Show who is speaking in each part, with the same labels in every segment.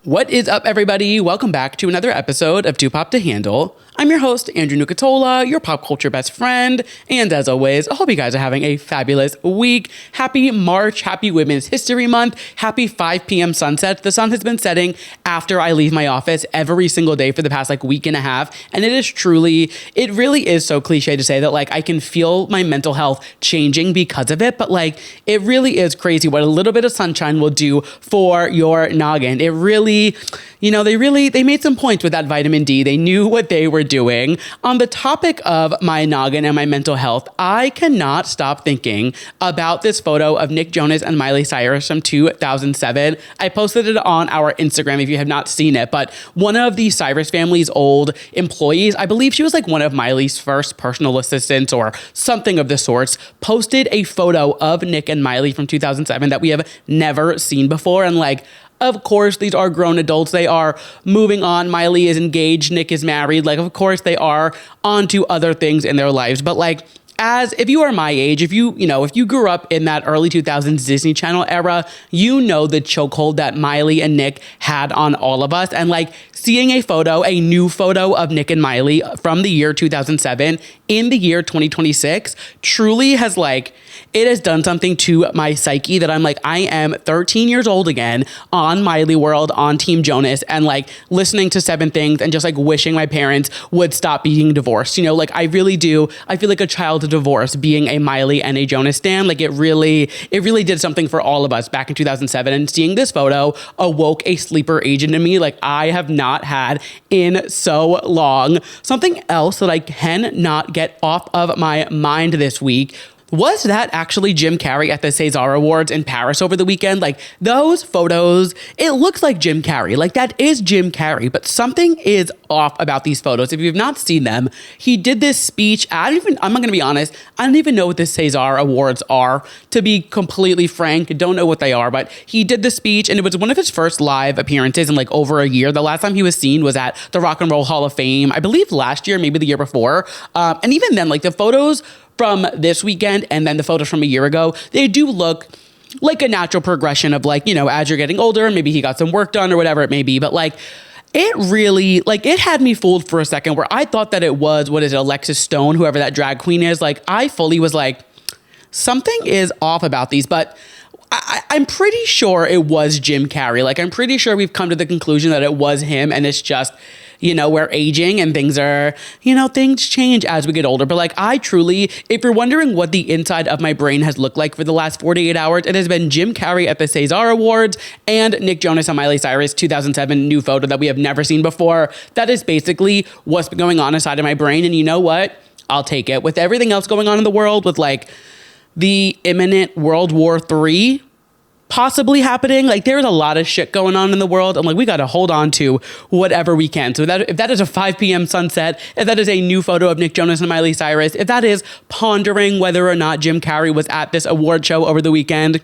Speaker 1: What is up, everybody? Welcome back to another episode of Too Pop to Handle. I'm your host, Andrew Nucatola, your pop culture best friend. And as always, I hope you guys are having a fabulous week. Happy March, happy Women's History Month, happy 5 p.m. sunset. The sun has been setting after I leave my office every single day for the past week and a half. And it really is so cliche to say that I can feel my mental health changing because of it. But it really is crazy what a little bit of sunshine will do for your noggin. It really, they made some points with that vitamin D. They knew what they were doing. On the topic of my noggin and my mental health, I cannot stop thinking about this photo of Nick Jonas and Miley Cyrus from 2007. I posted it on our Instagram if you have not seen it, but one of the Cyrus family's old employees, I believe she was one of Miley's first personal assistants or something of the sorts, posted a photo of Nick and Miley from 2007 that we have never seen before. And of course, these are grown adults. They are moving on. Miley is engaged. Nick is married. Of course, they are on to other things in their lives. But as if you are my age, if you grew up in that early 2000s Disney Channel era, you know the chokehold that Miley and Nick had on all of us. And seeing a new photo of Nick and Miley from the year 2007 in the year 2026 truly has it has done something to my psyche that I'm I am 13 years old again on Miley World, on Team Jonas, and listening to Seven Things and just wishing my parents would stop being divorced. I really do. I feel like a child of divorce being a Miley and a Jonas stan. It really did something for all of us back in 2007. And seeing this photo awoke a sleeper agent in me I have not had in so long. Something else that I cannot get off of my mind this week was that actually Jim Carrey at the César Awards in Paris over the weekend. Those photos, it looks like Jim Carrey. That is Jim Carrey, but something is off about these photos. If you've not seen them, he did this speech. I'm not going to be honest. I don't even know what the César Awards are, to be completely frank. Don't know what they are, but he did the speech and it was one of his first live appearances in over a year. The last time he was seen was at the Rock and Roll Hall of Fame, I believe last year, maybe the year before. And even then, the photos from this weekend and then the photos from a year ago, they do look like a natural progression of as you're getting older, maybe he got some work done or whatever it may be. But it really, it had me fooled for a second where I thought that it was, Alexis Stone, whoever that drag queen is. I fully was something is off about these, but I'm pretty sure it was Jim Carrey. I'm pretty sure we've come to the conclusion that it was him and it's just, we're aging and things change as we get older. But I truly, if you're wondering what the inside of my brain has looked like for the last 48 hours, it has been Jim Carrey at the César Awards and Nick Jonas and Miley Cyrus 2007 new photo that we have never seen before. That is basically what's been going on inside of my brain. And you know what? I'll take it. With everything else going on in the world, with the imminent World War III possibly happening, there's a lot of shit going on in the world. And we got to hold on to whatever we can. So if that is a 5 p.m. sunset, if that is a new photo of Nick Jonas and Miley Cyrus, if that is pondering whether or not Jim Carrey was at this award show over the weekend,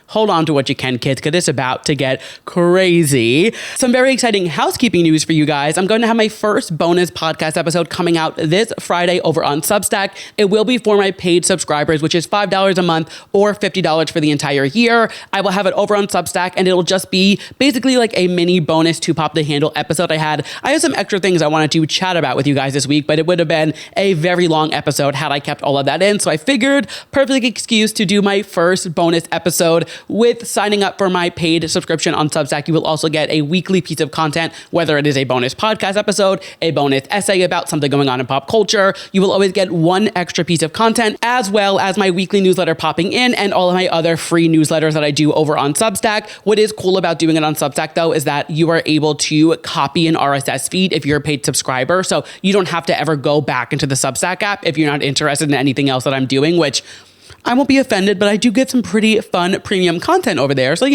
Speaker 1: hold on to what you can, kids, because it's about to get crazy. Some very exciting housekeeping news for you guys. I'm going to have my first bonus podcast episode coming out this Friday over on Substack. It will be for my paid subscribers, which is $5 a month or $50 for the entire year. I will have it over on Substack, and it'll just be basically a mini bonus to Pop the Handle episode I had some extra things I wanted to chat about with you guys this week, but it would have been a very long episode had I kept all of that in. So I figured perfect excuse to do my first bonus episode. With signing up for my paid subscription on Substack, you will also get a weekly piece of content, whether it is a bonus podcast episode, a bonus essay about something going on in pop culture. You will always get one extra piece of content, as well as my weekly newsletter popping in and all of my other free newsletters that I do over on Substack. What is cool about doing it on Substack, though, is that you are able to copy an RSS feed if you're a paid subscriber. So you don't have to ever go back into the Substack app if you're not interested in anything else that I'm doing, which I won't be offended, but I do get some pretty fun premium content over there. So,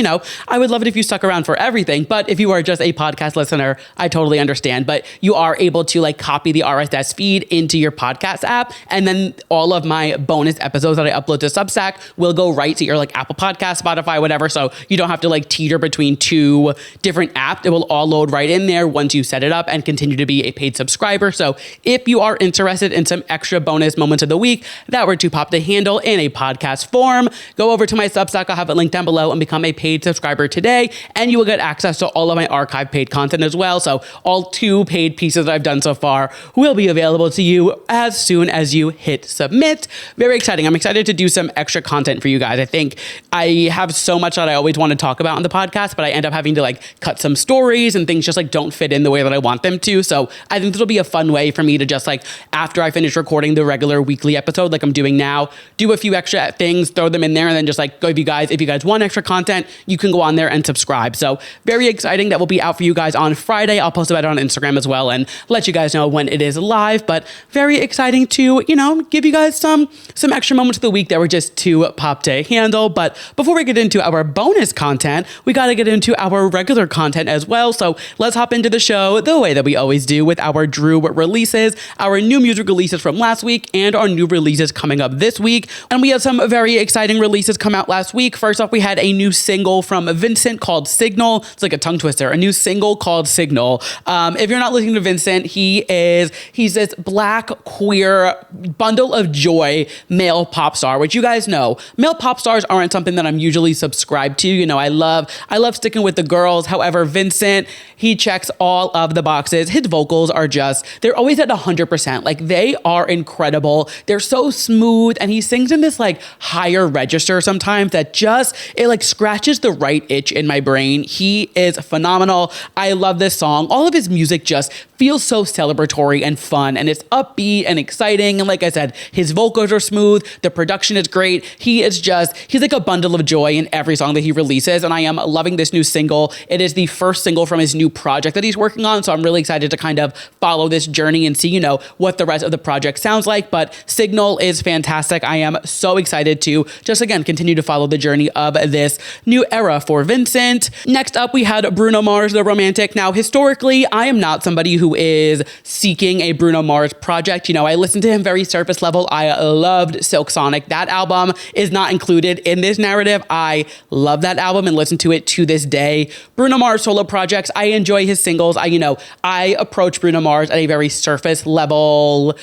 Speaker 1: I would love it if you stuck around for everything. But if you are just a podcast listener, I totally understand. But you are able to copy the RSS feed into your podcast app. And then all of my bonus episodes that I upload to Substack will go right to your Apple Podcast, Spotify, whatever. So you don't have to teeter between two different apps. It will all load right in there once you set it up and continue to be a paid subscriber. So if you are interested in some extra bonus moments of the week that were to Pop the Handle in a podcast form. Go over to my Substack. I'll have it linked down below and become a paid subscriber today. And you will get access to all of my archive paid content as well. So all 2 paid pieces that I've done so far will be available to you as soon as you hit submit. Very exciting. I'm excited to do some extra content for you guys. I think I have so much that I always want to talk about on the podcast, but I end up having to like cut some stories and things just like don't fit in the way that I want them to. So I think this will be a fun way for me to just like, after I finish recording the regular weekly episode like I'm doing now, do a few extra things, throw them in there, and then just like go, if you guys want extra content, you can go on there and subscribe. So very exciting. That will be out for you guys on Friday. I'll post about it on Instagram as well and let you guys know when it is live, but very exciting to, you know, give you guys some extra moments of the week that were just too pop to handle. But before we get into our bonus content, we got to get into our regular content as well. So let's hop into the show the way that we always do with our Drew releases, our new music releases from last week, and our new releases coming up this week. And we had some very exciting releases come out last week. First off, we had a new single from Vincent called Signal. It's like a tongue twister. A new single called Signal. If you're not listening to Vincent, he's this black queer bundle of joy male pop star, which you guys know, male pop stars aren't something that I'm usually subscribed to. You know, I love sticking with the girls. However, Vincent, he checks all of the boxes. His vocals are just, they're always at 100%. Like, they are incredible. They're so smooth. And he sings in this like higher register sometimes that just, it like scratches the right itch in my brain. He is phenomenal. I love this song. All of his music just feels so celebratory and fun, and it's upbeat and exciting. And like I said, his vocals are smooth. The production is great. He's like a bundle of joy in every song that he releases. And I am loving this new single. It is the first single from his new project that he's working on. So I'm really excited to kind of follow this journey and see, you know, what the rest of the project sounds like. But Signal is fantastic. I am so excited to just, again, continue to follow the journey of this new era for Vincent. Next up, we had Bruno Mars, The Romantic. Now, historically, I am not somebody who is seeking a Bruno Mars project. You know, I listened to him very surface level. I loved Silk Sonic. That album is not included in this narrative. I love that album and listen to it to this day. Bruno Mars solo projects, I enjoy his singles. I approach Bruno Mars at a very surface level,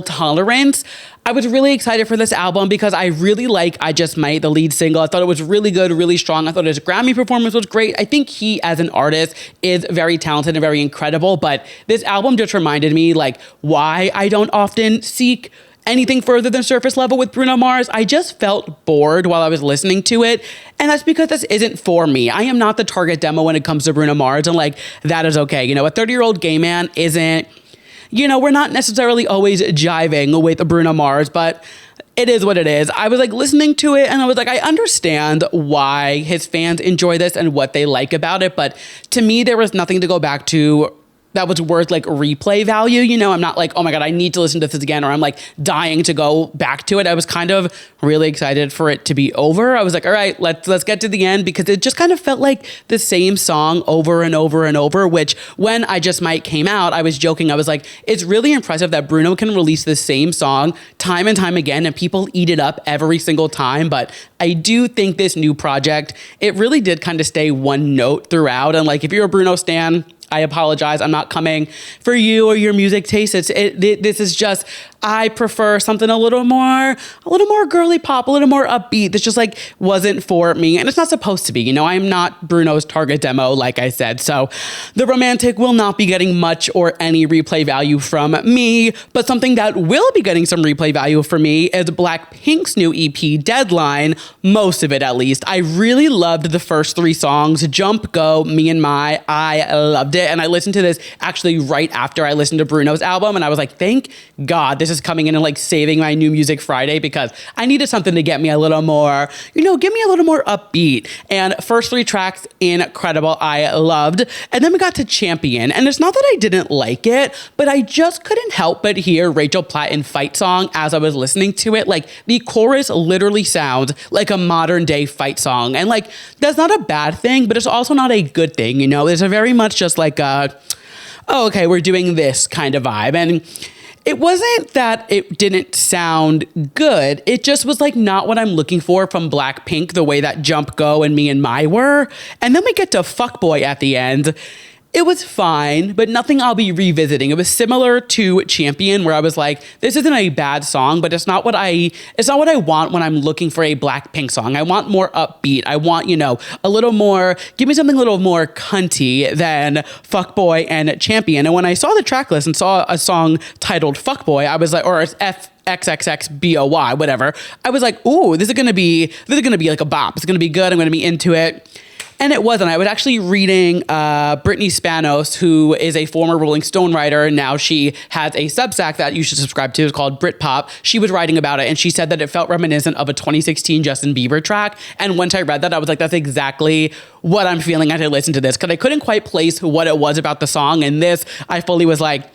Speaker 1: tolerance. I was really excited for this album because I really like I Just Might, the lead single. I thought it was really good, really strong. I thought his Grammy performance was great. I think he, as an artist, is very talented and very incredible. But this album just reminded me like why I don't often seek anything further than surface level with Bruno Mars. I just felt bored while I was listening to it. And that's because this isn't for me. I am not the target demo when it comes to Bruno Mars. And like, that is okay. You know, a 30-year-old gay man isn't, you know, we're not necessarily always jiving with Bruno Mars, but it is what it is. I was like listening to it and I was like, I understand why his fans enjoy this and what they like about it. But to me, there was nothing to go back to that was worth like replay value. You know, I'm not like, oh my God, I need to listen to this again, or I'm like dying to go back to it. I was kind of really excited for it to be over. I was like, all right, let's get to the end, because it just kind of felt like the same song over and over and over, which when I Just Might came out, I was joking. I was like, it's really impressive that Bruno can release the same song time and time again and people eat it up every single time. But I do think this new project, it really did kind of stay one note throughout. And like, if you're a Bruno stan, I apologize. I'm not coming for you or your music taste. This is just, I prefer something a little more girly pop, a little more upbeat. This just like wasn't for me, and it's not supposed to be. You know, I'm not Bruno's target demo, like I said. So The Romantic will not be getting much or any replay value from me, but something that will be getting some replay value for me is Blackpink's new EP, Deadline. Most of it, at least. I really loved the first 3 songs, Jump, Go, Me and My. I loved it. And I listened to this actually right after I listened to Bruno's album. And I was like, thank God this is coming in and like saving my New Music Friday, because I needed something to get me a little more, give me a little more upbeat. And first 3 tracks, incredible. I loved. And then we got to Champion. And it's not that I didn't like it, but I just couldn't help but hear Rachel Platten Fight Song as I was listening to it. Like, the chorus literally sounds like a modern day fight song. And like, that's not a bad thing, but it's also not a good thing. It's a very much just like oh, okay, we're doing this kind of vibe. And it wasn't that it didn't sound good. It just was like not what I'm looking for from Blackpink, the way that Jump, Go, and Me and My were. And then we get to Fuckboy at the end. It was fine, but nothing I'll be revisiting. It was similar to Champion, where I was like, this isn't a bad song, but it's not what I want when I'm looking for a Blackpink song. I want more upbeat. I want, a little more, give me something a little more cunty than Fuckboy and Champion. And when I saw the track list and saw a song titled Fuckboy, I was like, or it's XXXBOY, whatever. I was like, ooh, this is gonna be like a bop. It's gonna be good. I'm gonna be into it. And it wasn't. I was actually reading Brittany Spanos, who is a former Rolling Stone writer. Now she has a Substack that you should subscribe to. It's called BRIT. She was writing about it, and she said that it felt reminiscent of a 2016 Justin Bieber track. And once I read that, I was like, that's exactly what I'm feeling as I listen to this, because I couldn't quite place what it was about the song. And this, I fully was like,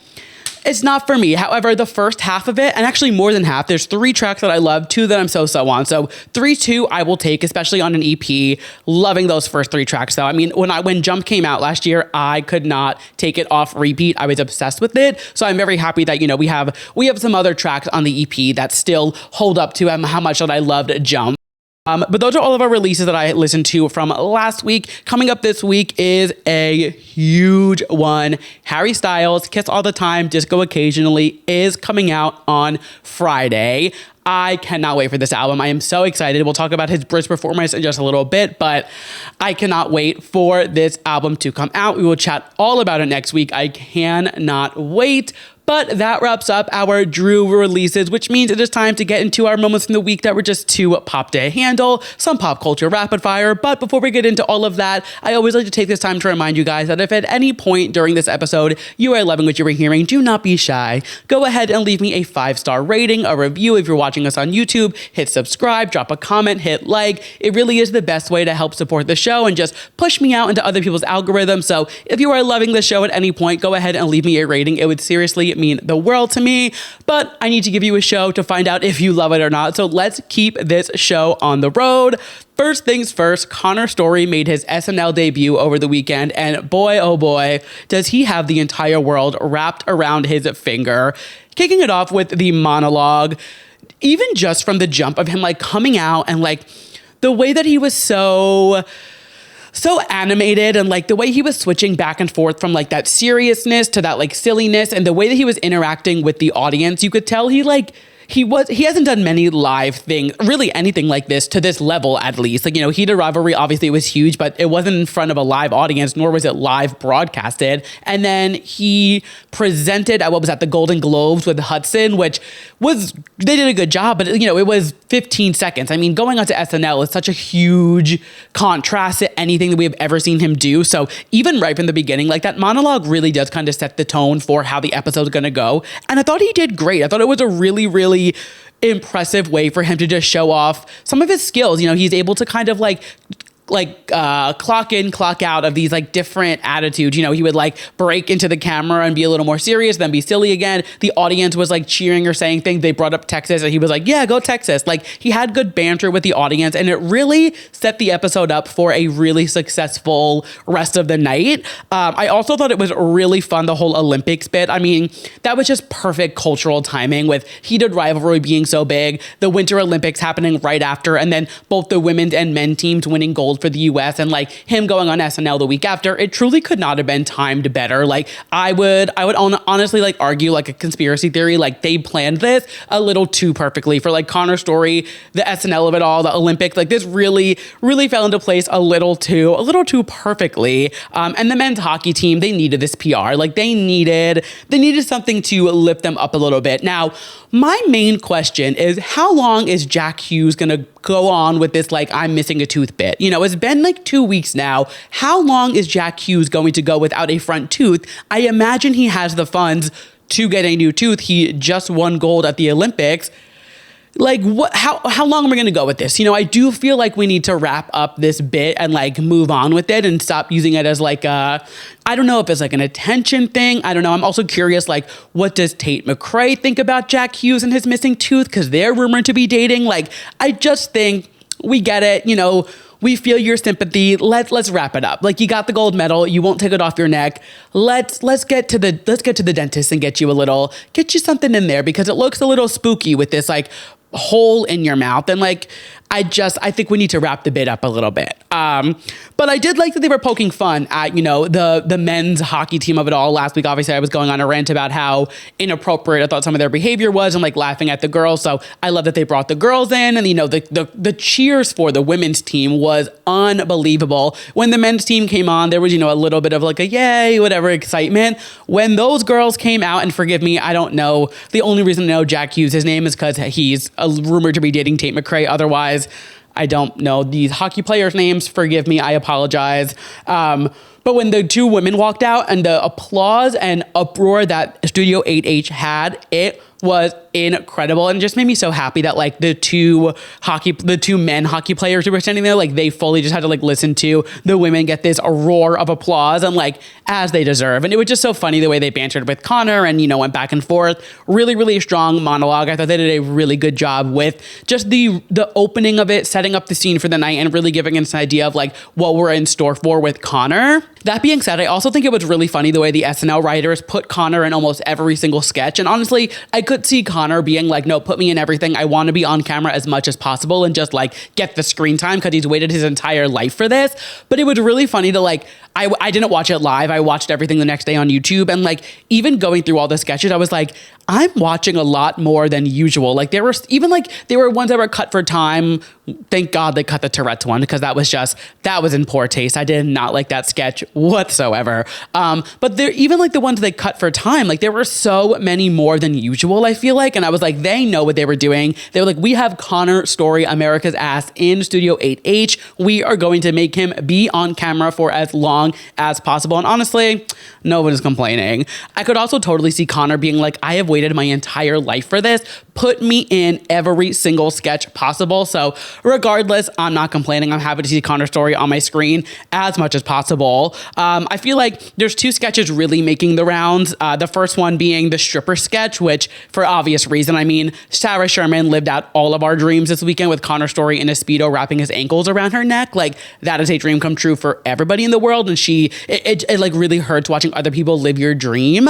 Speaker 1: it's not for me. However, the first half of it, and actually more than half, there's 3 tracks that I love, 2 that I'm so on. So 3-2 I will take, especially on an EP. Loving those first 3 tracks though. I mean, when Jump came out last year, I could not take it off repeat. I was obsessed with it. So I'm very happy that, we have some other tracks on the EP that still hold up to how much that I loved Jump. But those are all of our releases that I listened to from last week. Coming up this week is a huge one. Harry Styles, Kiss All the Time, Disco Occasionally is coming out on Friday. I cannot wait for this album. I am so excited. We'll talk about his BRITS performance in just a little bit, but I cannot wait for this album to come out. We will chat all about it next week. I cannot wait. But that wraps up our Drew releases, which means it is time to get into our moments in the week that were just too pop to handle, some pop culture rapid fire. But before we get into all of that, I always like to take this time to remind you guys that if at any point during this episode you are loving what you were hearing, do not be shy. Go ahead and leave me a 5-star rating, a review if you're watching us on YouTube, hit subscribe, drop a comment, hit like. It really is the best way to help support the show and just push me out into other people's algorithms. So if you are loving the show at any point, go ahead and leave me a rating. It would seriously mean the world to me, but I need to give you a show to find out if you love it or not. So let's keep this show on the road. First things first, Connor Storrie made his SNL debut over the weekend, and boy, oh boy, does he have the entire world wrapped around his finger. Kicking it off with the monologue, even just from the jump of him coming out and the way that he was so animated, and the way he was switching back and forth from that seriousness to that silliness, and the way that he was interacting with the audience, you could tell he hasn't done many live things, really anything like this to this level, at least. Heated Rivalry, obviously it was huge, but it wasn't in front of a live audience, nor was it live broadcasted. And then he presented at the Golden Globes with Hudson, which they did a good job, but it was 15 seconds. I mean, going on to SNL is such a huge contrast to anything that we have ever seen him do. So even right from the beginning, that monologue really does kind of set the tone for how the episode's going to go. And I thought he did great. I thought it was a really, really impressive way for him to just show off some of his skills. He's able to kind of clock in, clock out of these different attitudes. He would break into the camera and be a little more serious, then be silly again. The audience was cheering or saying things. They brought up Texas and he was like, yeah, go Texas. He had good banter with the audience, and it really set the episode up for a really successful rest of the night. I also thought it was really fun, the whole Olympics bit. I mean, that was just perfect cultural timing with Heated Rivalry being so big, the Winter Olympics happening right after, and then both the women's and men teams winning gold for the US, and him going on SNL the week after. It truly could not have been timed better. I would honestly argue a conspiracy theory, they planned this a little too perfectly for Connor Storrie, the SNL of it all, the Olympics. This really fell into place a little too perfectly. And the men's hockey team, they needed this PR. They needed something to lift them up a little bit. Now, my main question is, how long is Jack Hughes gonna go on with this I'm missing a tooth bit? It's been 2 weeks now. How long is Jack Hughes going to go without a front tooth? I imagine he has the funds to get a new tooth. He just won gold at the Olympics. How long are we going to go with this? I do feel we need to wrap up this bit and move on with it and stop using it as I don't know if it's an attention thing. I don't know. I'm also curious, what does Tate McRae think about Jack Hughes and his missing tooth? Because they're rumored to be dating. I just think we get it. We feel your sympathy. Let's wrap it up. You got the gold medal. You won't take it off your neck. Let's get to the dentist and get you something in there, because it looks a little spooky with this hole in your mouth. And I think we need to wrap the bit up a little bit. But I did like that they were poking fun at, the men's hockey team of it all. Last week, obviously, I was going on a rant about how inappropriate I thought some of their behavior was and like laughing at the girls. So I love that they brought the girls in, and the cheers for the women's team was unbelievable. When the men's team came on, there was, a little bit of like a yay, whatever excitement. When those girls came out, and forgive me, I don't know. The only reason I know Jack Hughes' his name is because he's rumored to be dating Tate McRae. Otherwise, I don't know these hockey players' names. Forgive me, I apologize. But when the two women walked out and the applause and uproar that Studio 8H had, it was incredible, and it just made me so happy that like the two men hockey players who were standing there, like they fully just had to like listen to the women get this roar of applause, and like as they deserve. And it was just so funny the way they bantered with Connor and went back and forth. Really, really strong monologue. I thought they did a really good job with just the opening of it, setting up the scene for the night, and really giving us an idea of like what we're in store for with Connor. That being said, I also think it was really funny the way the SNL writers put Connor in almost every single sketch. And honestly, I could see Connor being like, no, put me in everything. I want to be on camera as much as possible and just like get the screen time because he's waited his entire life for this. But it was really funny to like, I didn't watch it live. I watched everything the next day on YouTube. And like, even going through all the sketches, I was like, I'm watching a lot more than usual. Like there were ones that were cut for time. Thank God they cut the Tourette's one because that was in poor taste. I did not like that sketch whatsoever. But there, even like the ones they cut for time, like there were so many more than usual, I feel like. And I was like, they know what they were doing. They were like, we have Connor Storrie, America's ass in Studio 8H. We are going to make him be on camera for as long as possible. And honestly, no one is complaining. I could also totally see Connor being like, I have waited my entire life for this. Put me in every single sketch possible. So regardless, I'm not complaining. I'm happy to see Connor Storrie on my screen as much as possible. I feel like there's two sketches really making the rounds. The first one being the stripper sketch, which for obvious reason, I mean, Sarah Sherman lived out all of our dreams this weekend with Connor Storrie in a Speedo wrapping his ankles around her neck. Like that is a dream come true for everybody in the world. And it like really hurts watching other people live your dream.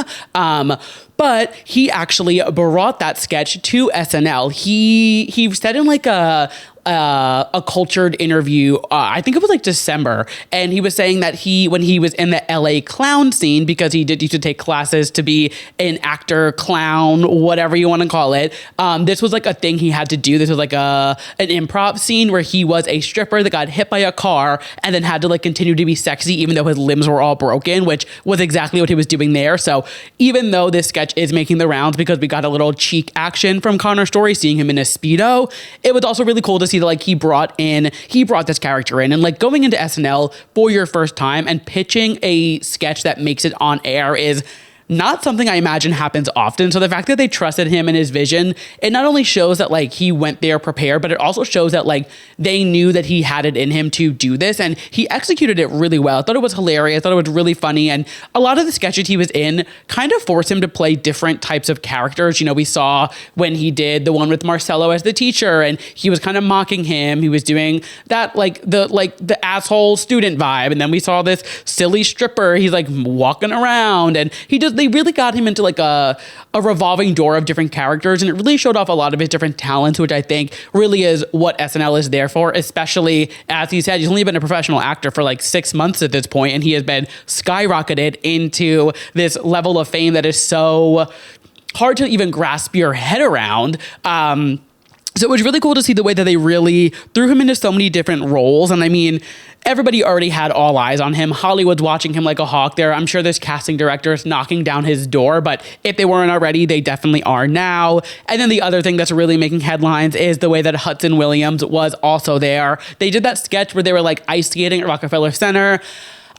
Speaker 1: But he actually brought that sketch to SNL. He said in like a cultured interview, I think it was like December, and he was saying that when he was in the LA clown scene, because he used to take classes to be an actor, clown, whatever you want to call it, this was like a thing he had to do. This was like an improv scene where he was a stripper that got hit by a car and then had to like continue to be sexy even though his limbs were all broken, which was exactly what he was doing there. So even though this sketch is making the rounds because we got a little cheek action from Connor Storrie, seeing him in a Speedo, it was also really cool to see that like he brought this character in, and like going into SNL for your first time and pitching a sketch that makes it on air is not something I imagine happens often. So the fact that they trusted him and his vision, it not only shows that like he went there prepared, but it also shows that like they knew that he had it in him to do this, and he executed it really well. I thought it was hilarious. I thought it was really funny, and a lot of the sketches he was in kind of forced him to play different types of characters. We saw when he did the one with Marcello as the teacher, and he was kind of mocking him. He was doing that like the asshole student vibe, and then we saw this silly stripper. He's like walking around, and they really got him into like a revolving door of different characters, and it really showed off a lot of his different talents, which I think really is what SNL is there for, especially as he said, he's only been a professional actor for like 6 months at this point, and he has been skyrocketed into this level of fame that is so hard to even grasp your head around. So it was really cool to see the way that they really threw him into so many different roles. And I mean, everybody already had all eyes on him. Hollywood's watching him like a hawk there. I'm sure there's casting directors knocking down his door, but if they weren't already, they definitely are now. And then the other thing that's really making headlines is the way that Hudson Williams was also there. They did that sketch where they were like ice skating at Rockefeller Center.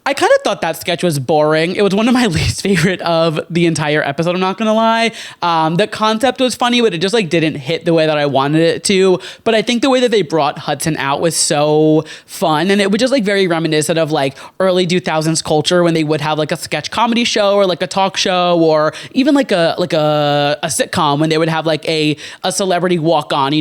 Speaker 1: I kind of thought that sketch was boring. It was one of my least favorite of the entire episode, I'm not gonna lie. The concept was funny, but it just like didn't hit the way that I wanted it to. But I think the way that they brought Hudson out was so fun, and it was just like very reminiscent of like early 2000s culture when they would have like a sketch comedy show or like a talk show or even like a sitcom when they would have like a celebrity walk on,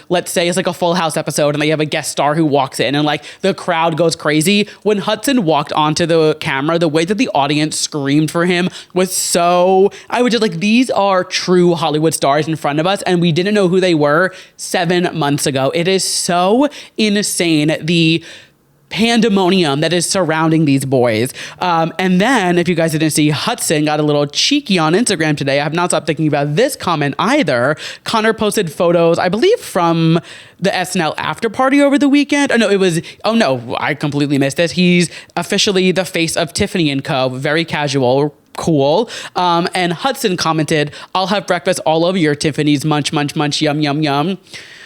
Speaker 1: let's say it's like a Full House episode and they have a guest star who walks in and like the crowd goes crazy. When Hudson walked on onto the camera, the way that the audience screamed for him was so, I was just like, these are true Hollywood stars in front of us, and we didn't know who they were 7 months ago. It is so insane, the pandemonium that is surrounding these boys. And then, if you guys didn't see, Hudson got a little cheeky on Instagram today. I have not stopped thinking about this comment either. Connor posted photos, I believe, from the SNL after party over the weekend. Oh no, I completely missed this. He's officially the face of Tiffany & Co. Very casual. Cool. And Hudson commented, "I'll have breakfast all over your Tiffany's, munch, munch, munch, yum, yum, yum."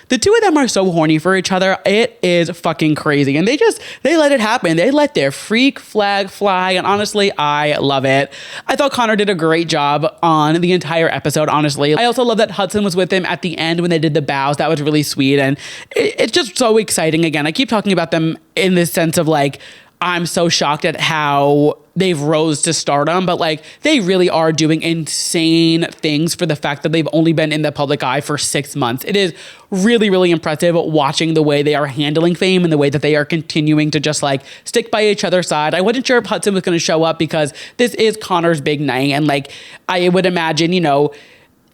Speaker 1: The two of them are so horny for each other. It is fucking crazy. And they let it happen. They let their freak flag fly. And honestly, I love it. I thought Connor did a great job on the entire episode, honestly. I also love that Hudson was with him at the end when they did the bows. That was really sweet. And it's just so exciting. Again, I keep talking about them in this sense of like, I'm so shocked at how they've rose to stardom, but like they really are doing insane things for the fact that they've only been in the public eye for 6 months. It is really, really impressive watching the way they are handling fame and the way that they are continuing to just like stick by each other's side. I wasn't sure if Hudson was going to show up because this is Connor's big night. And like, I would imagine,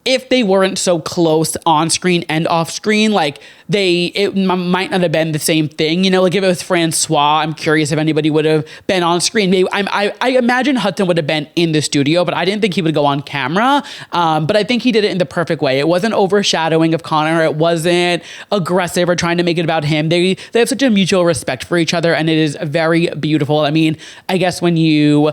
Speaker 1: if they weren't so close on screen and off screen, like it might not have been the same thing, like if it was Francois, I'm curious if anybody would have been on screen. Maybe I imagine Hudson would have been in the studio, but I didn't think he would go on camera. But I think he did it in the perfect way. It wasn't overshadowing of Connor. It wasn't aggressive or trying to make it about him. They have such a mutual respect for each other, and it is very beautiful. I mean, I guess when you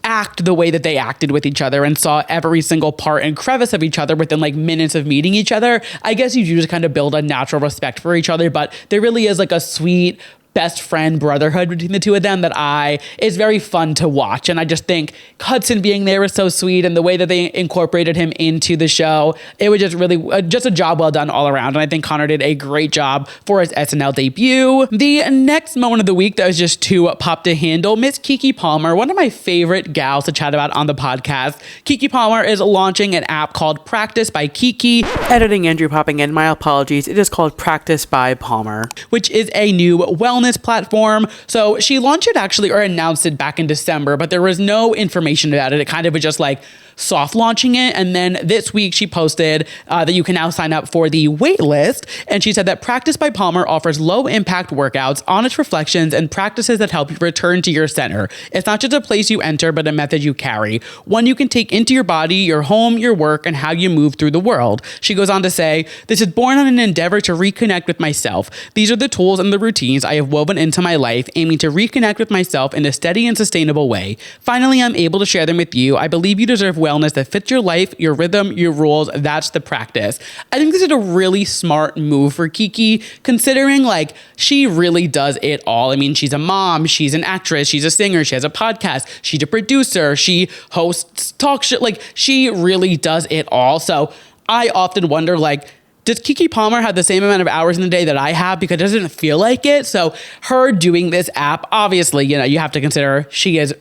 Speaker 1: act the way that they acted with each other and saw every single part and crevice of each other within like minutes of meeting each other, I guess you just kind of build a natural respect for each other. But there really is like a sweet best friend brotherhood between the two of them that is very fun to watch. And I just think Hudson being there was so sweet, and the way that they incorporated him into the show, it was just really just a job well done all around. And I think Connor did a great job for his SNL debut. The next moment of the week that was just too pop to handle, Miss Keke Palmer, one of my favorite gals to chat about on the podcast. Keke Palmer is launching an app called Practice by Keke. Editing Andrew popping in, my apologies. It is called Practice by Palmer, which is a new wellness platform. So she launched it actually, or announced it back in December, but there was no information about it. It kind of was just like soft launching it. And then this week she posted that you can now sign up for the wait list. And she said that Practice by Palmer offers low impact workouts, honest reflections, and practices that help you return to your center. It's not just a place you enter, but a method you carry, one you can take into your body, your home, your work, and how you move through the world. She goes on to say, "This is born on an endeavor to reconnect with myself. These are the tools and the routines I have woven into my life, aiming to reconnect with myself in a steady and sustainable way. Finally, I'm able to share them with you. I believe you deserve wellness that fits your life, your rhythm, your rules. That's the practice." I think this is a really smart move for Keke, considering like she really does it all. I mean, she's a mom, she's an actress, she's a singer, she has a podcast, she's a producer, she hosts talk shit. Like she really does it all. So I often wonder, like, does Keke Palmer have the same amount of hours in the day that I have? Because it doesn't feel like it. So her doing this app, obviously, you have to consider she is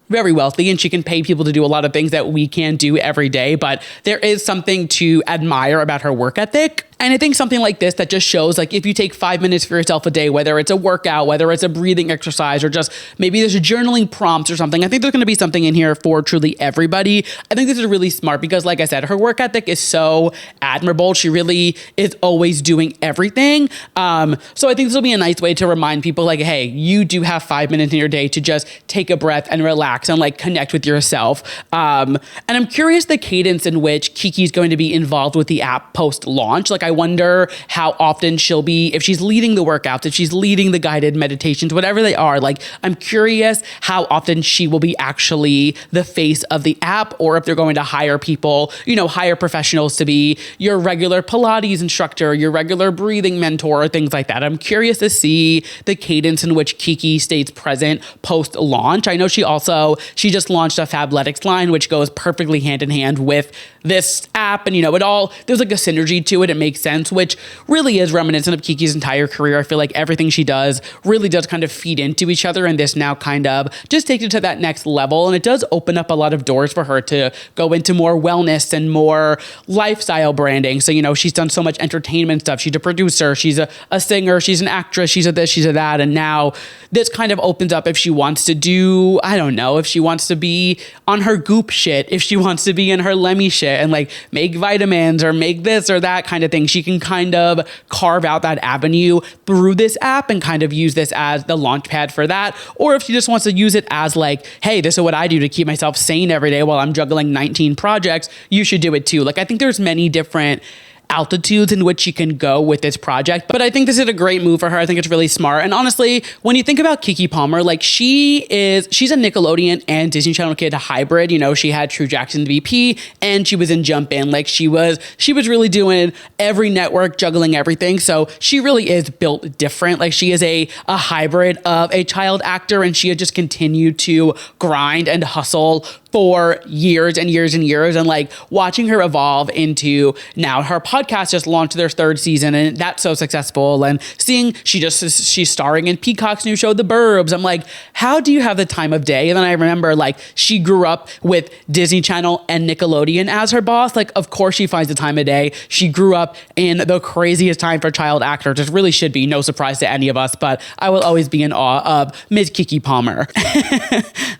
Speaker 1: very wealthy and she can pay people to do a lot of things that we can't do every day. But there is something to admire about her work ethic. And I think something like this that just shows, like, if you take 5 minutes for yourself a day, whether it's a workout, whether it's a breathing exercise, or just maybe there's a journaling prompt or something, I think there's going to be something in here for truly everybody. I think this is really smart because, like I said, her work ethic is so admirable. She really is always doing everything. So I think this will be a nice way to remind people, like, hey, you do have 5 minutes in your day to just take a breath and relax and like connect with yourself. And I'm curious the cadence in which Keke's going to be involved with the app post-launch. Like, I wonder how often she'll be, if she's leading the workouts, if she's leading the guided meditations, whatever they are. Like, I'm curious how often she will be actually the face of the app, or if they're going to hire people, hire professionals to be your regular Pilates instructor, your regular breathing mentor, or things like that. I'm curious to see the cadence in which Keke stays present post-launch. I know she just launched a Fabletics line, which goes perfectly hand in hand with this app. And, there's like a synergy to it. It makes makes sense, which really is reminiscent of Keke's entire career. I feel like everything she does really does kind of feed into each other, and this now kind of just takes it to that next level. And it does open up a lot of doors for her to go into more wellness and more lifestyle branding. So, she's done so much entertainment stuff. She's a producer, she's a singer, she's an actress, she's a this, she's a that. And now this kind of opens up if she wants to do, I don't know, if she wants to be on her Goop shit, if she wants to be in her Lemmy shit and like make vitamins or make this or that kind of thing, she can kind of carve out that avenue through this app and kind of use this as the launch pad for that. Or if she just wants to use it as like, hey, this is what I do to keep myself sane every day while I'm juggling 19 projects, you should do it too. Like, I think there's many different altitudes in which she can go with this project. But I think this is a great move for her. I think it's really smart. And honestly, when you think about Keke Palmer, like she's a Nickelodeon and Disney Channel kid hybrid. She had True Jackson VP and she was in Jump In. Like she was really doing every network, juggling everything. So she really is built different. Like she is a hybrid of a child actor, and she had just continued to grind and hustle for years and years and years. And like watching her evolve into now her podcast just launched their 3rd season and that's so successful, and seeing she's starring in Peacock's new show The Burbs. I'm like, how do you have the time of day? And then I remember like she grew up with Disney Channel and Nickelodeon as her boss. Like, of course she finds the time of day. She grew up in the craziest time for child actors. It really should be no surprise to any of us, but I will always be in awe of Ms. Keke Palmer.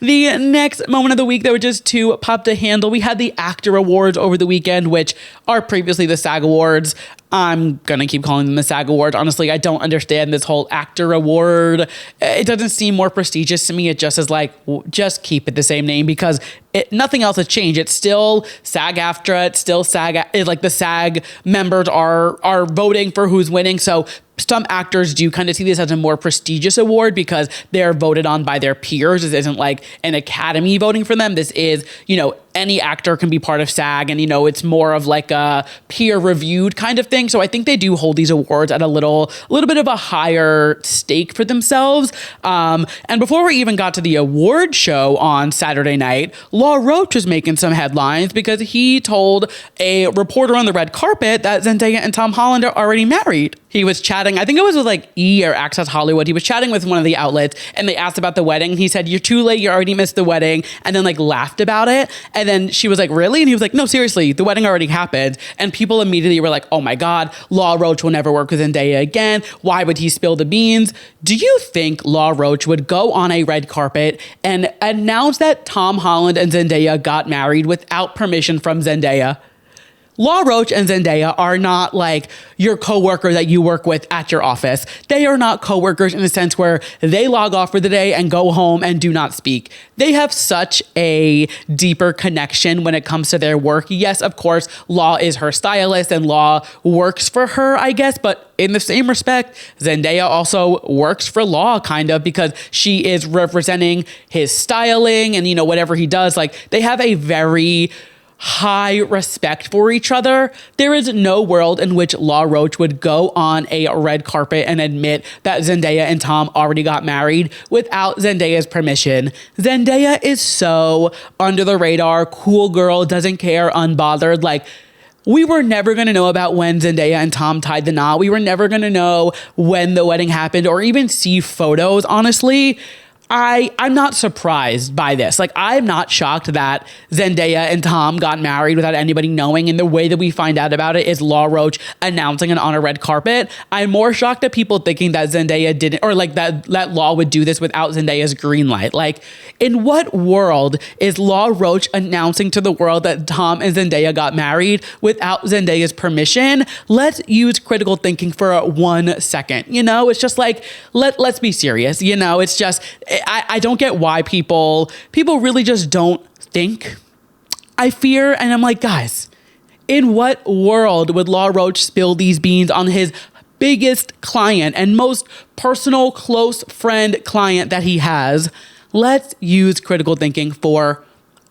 Speaker 1: The next moment of the week that were just to pop to handle, we had the Actor Awards over the weekend, which are previously the SAG Awards. I'm going to keep calling them the SAG Awards. Honestly, I don't understand this whole actor award. It doesn't seem more prestigious to me. It just is like, just keep it the same name, because nothing else has changed. It's still SAG-AFTRA. It's still SAG. Like the SAG members are voting for who's winning. So some actors do kind of see this as a more prestigious award because they're voted on by their peers. This isn't like an academy voting for them. This is, any actor can be part of SAG, and, it's more of like a peer reviewed kind of thing. So I think they do hold these awards at a little bit of a higher stake for themselves. And before we even got to the award show on Saturday night, Law Roach was making some headlines because he told a reporter on the red carpet that Zendaya and Tom Holland are already married. He was chatting, I think it was with like E! or Access Hollywood. He was chatting with one of the outlets and they asked about the wedding. He said, "You're too late. You already missed the wedding." And then like laughed about it. And then she was like, "Really?" And he was like, "No, seriously, the wedding already happened." And people immediately were like, "Oh my God, Law Roach will never work with Zendaya again. Why would he spill the beans?" Do you think Law Roach would go on a red carpet and announce that Tom Holland and Zendaya got married without permission from Zendaya? Law Roach and Zendaya are not like your coworker that you work with at your office. They are not coworkers in the sense where they log off for the day and go home and do not speak. They have such a deeper connection when it comes to their work. Yes, of course, Law is her stylist and Law works for her, I guess, but in the same respect, Zendaya also works for Law kind of, because she is representing his styling and, whatever he does. Like, they have a very high respect for each other. There is no world in which Law Roach would go on a red carpet and admit that Zendaya and Tom already got married without Zendaya's permission. Zendaya is so under the radar, cool girl, doesn't care, unbothered. Like, we were never going to know about when Zendaya and Tom tied the knot. We were never going to know when the wedding happened or even see photos, honestly. I'm not surprised by this. Like, I'm not shocked that Zendaya and Tom got married without anybody knowing. And the way that we find out about it is Law Roach announcing it on a red carpet. I'm more shocked at people thinking that Zendaya didn't, or like that Law would do this without Zendaya's green light. Like, in what world is Law Roach announcing to the world that Tom and Zendaya got married without Zendaya's permission? Let's use critical thinking for 1 second. It's just like, let's be serious. It's just, I don't get why people really just don't think. I fear, and I'm like, guys, in what world would Law Roach spill these beans on his biggest client and most personal, close friend client that he has? Let's use critical thinking for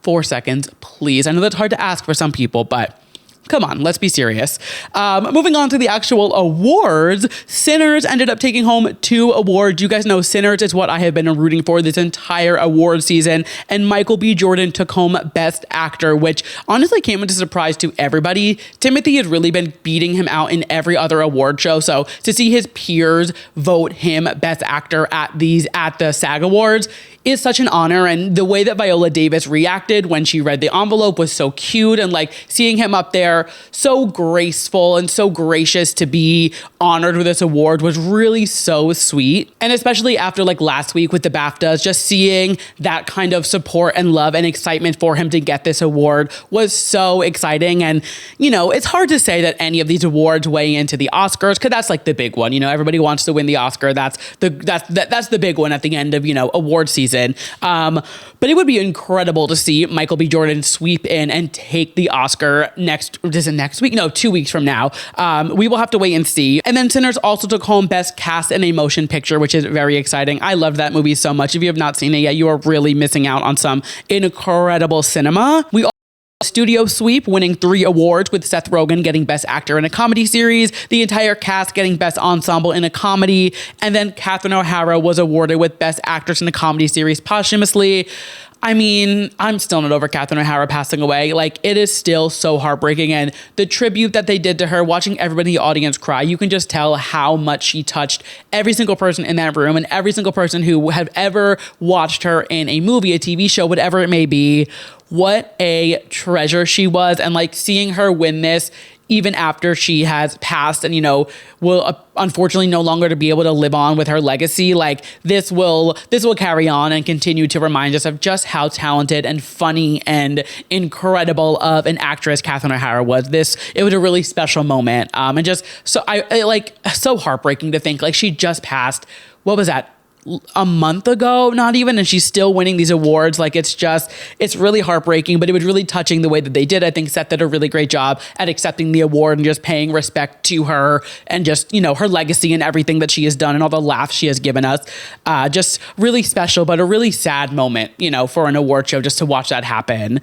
Speaker 1: 4 seconds, please. I know that's hard to ask for some people, but Come on, let's be serious. Moving on to the actual awards, Sinners ended up taking home 2 awards. You guys know Sinners is what I have been rooting for this entire award season, and Michael B. Jordan took home Best Actor, which honestly came as a surprise to everybody. Timothy has really been beating him out in every other award show, so to see his peers vote him Best Actor at the SAG Awards is such an honor, and the way that Viola Davis reacted when she read the envelope was so cute, and like seeing him up there so graceful and so gracious to be honored with this award was really so sweet. And especially after like last week with the BAFTAs, just seeing that kind of support and love and excitement for him to get this award was so exciting. And you know, it's hard to say that any of these awards weigh into the Oscars, because that's like the big one. You know, everybody wants to win the Oscar. That's the big one at the end of, you know, award season. But it would be incredible to see Michael B. Jordan sweep in and take the Oscar next week? No, 2 weeks from now. We will have to wait and see. And then Sinners also took home Best Cast in a Motion Picture, which is very exciting. I loved that movie so much. If you have not seen it yet, you are really missing out on some incredible cinema. We studio sweep, winning 3 awards, with Seth Rogen getting Best Actor in a Comedy Series, the entire cast getting Best Ensemble in a Comedy, and then Catherine O'Hara was awarded with Best Actress in a Comedy Series posthumously. I mean, I'm still not over Catherine O'Hara passing away. Like, it is still so heartbreaking, and the tribute that they did to her, watching everybody in the audience cry, you can just tell how much she touched every single person in that room and every single person who have ever watched her in a movie, a TV show, whatever it may be. What a treasure she was, and like seeing her win this even after she has passed and, you know, will unfortunately no longer to be able to live on with her legacy. Like this will carry on and continue to remind us of just how talented and funny and incredible of an actress Catherine O'Hara was. It was a really special moment. And just so so heartbreaking to think like she just passed. What was that? A month ago, not even, and she's still winning these awards. Like it's really heartbreaking, but it was really touching the way that they did. I think Seth did a really great job at accepting the award and just paying respect to her and just, you know, her legacy and everything that she has done and all the laughs she has given us. Just really special, but a really sad moment, you know, for an award show just to watch that happen.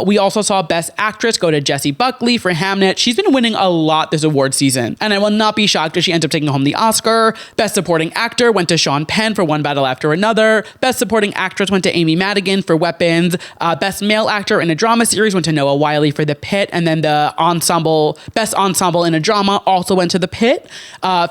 Speaker 1: We also saw Best Actress go to Jessie Buckley for Hamnet. She's been winning a lot this award season, and I will not be shocked if she ends up taking home the Oscar. Best Supporting Actor went to Sean Penn for One Battle After Another. Best Supporting Actress went to Amy Madigan for Weapons. Best Male Actor in a Drama Series went to Noah Wyle for The Pit. And then the Best Ensemble in a Drama also went to The Pit.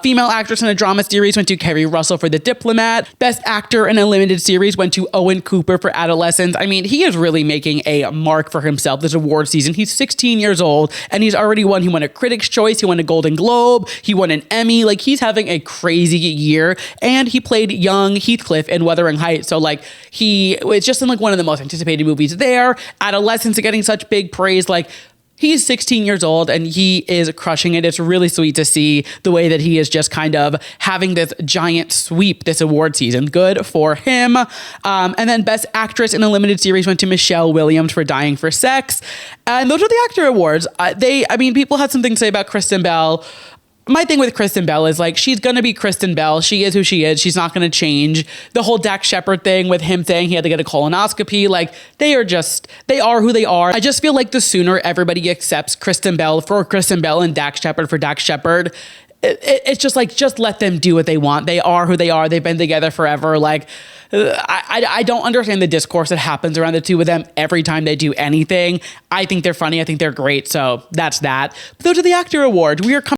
Speaker 1: Female Actress in a Drama Series went to Kerry Russell for The Diplomat. Best Actor in a Limited Series went to Owen Cooper for Adolescence. I mean, he is really making a mark for himself this award season. He's 16 years old and he's already won. He won a Critics' Choice. He won a Golden Globe. He won an Emmy. Like, he's having a crazy year. And he played young Heathcliff in Wuthering Heights. So like it's just in like one of the most anticipated movies there. Adolescence are getting such big praise. Like, he's 16 years old and he is crushing it. It's really sweet to see the way that he is just kind of having this giant sweep this award season. Good for him. And then Best Actress in a Limited Series went to Michelle Williams for Dying for Sex. And those are the actor awards. People had something to say about Kristen Bell. My thing with Kristen Bell is like, she's going to be Kristen Bell. She is who she is. She's not going to change. The whole Dax Shepard thing with him saying he had to get a colonoscopy, like they are who they are. I just feel like the sooner everybody accepts Kristen Bell for Kristen Bell and Dax Shepard for Dax Shepard, it's just like, just let them do what they want. They are who they are. They've been together forever. Like, I don't understand the discourse that happens around the two of them every time they do anything. I think they're funny. I think they're great. So that's that. But those are the actor awards. We are coming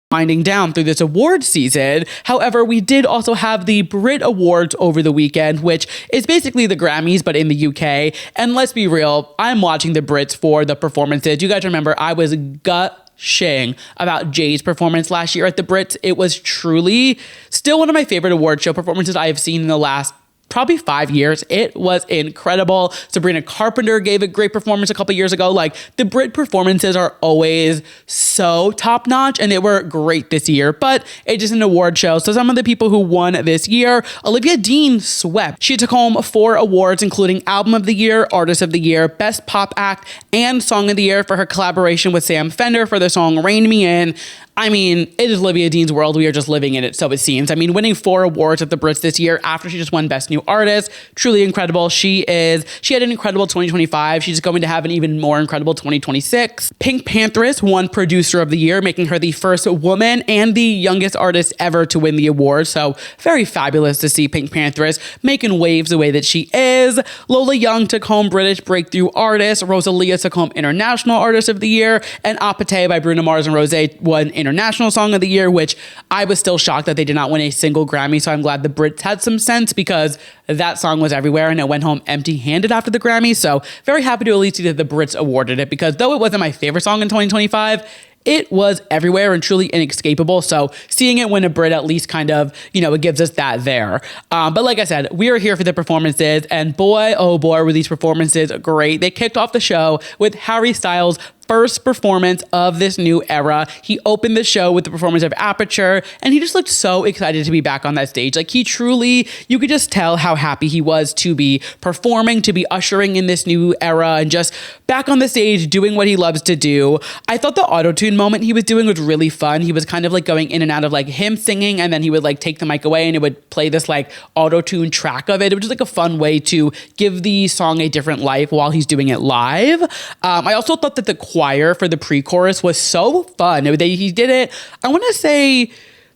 Speaker 1: winding down through this award season. However, we did also have the BRIT Awards over the weekend, which is basically the Grammys, but in the UK. And let's be real, I'm watching the Brits for the performances. You guys remember I was gushing about Jay's performance last year at the Brits. It was truly still one of my favorite award show performances I have seen in the last probably 5 years. It was incredible. Sabrina Carpenter gave a great performance a couple years ago. Like, the Brit performances are always so top notch, and they were great this year, but it is an award show. So some of the people who won this year, Olivia Dean swept. She took home 4 awards, including Album of the Year, Artist of the Year, Best Pop Act, and Song of the Year for her collaboration with Sam Fender for the song Rein Me In. I mean, it is Olivia Dean's world. We are just living in it, so it seems. I mean, winning 4 awards at the Brits this year after she just won Best New Artist, truly incredible. She had an incredible 2025. She's going to have an even more incredible 2026. Pink Pantheress won Producer of the Year, making her the first woman and the youngest artist ever to win the award. So very fabulous to see Pink Pantheress making waves the way that she is. Lola Young took home British Breakthrough Artist. Rosalia took home International Artist of the Year. And Apathy by Bruno Mars and Rosé won International Song of the Year, which I was still shocked that they did not win a single Grammy. So I'm glad the Brits had some sense, because that song was everywhere and it went home empty-handed after the Grammy. So very happy to at least see that the Brits awarded it, because though it wasn't my favorite song in 2025, it was everywhere and truly inescapable. So seeing it win a Brit at least kind of, it gives us that there. But like I said, we are here for the performances, and boy, oh boy, were these performances great. They kicked off the show with Harry Styles' first performance of this new era. He opened the show with the performance of Aperture, and he just looked so excited to be back on that stage. Like, he truly, you could just tell how happy he was to be performing, to be ushering in this new era, and just back on the stage doing what he loves to do. I thought the auto-tune moment he was doing was really fun. He was kind of like going in and out of like him singing, and then he would like take the mic away and it would play this like auto-tune track of it. It was just like a fun way to give the song a different life while he's doing it live. I also thought that the choir for the pre-chorus was so fun. He did it, I want to say,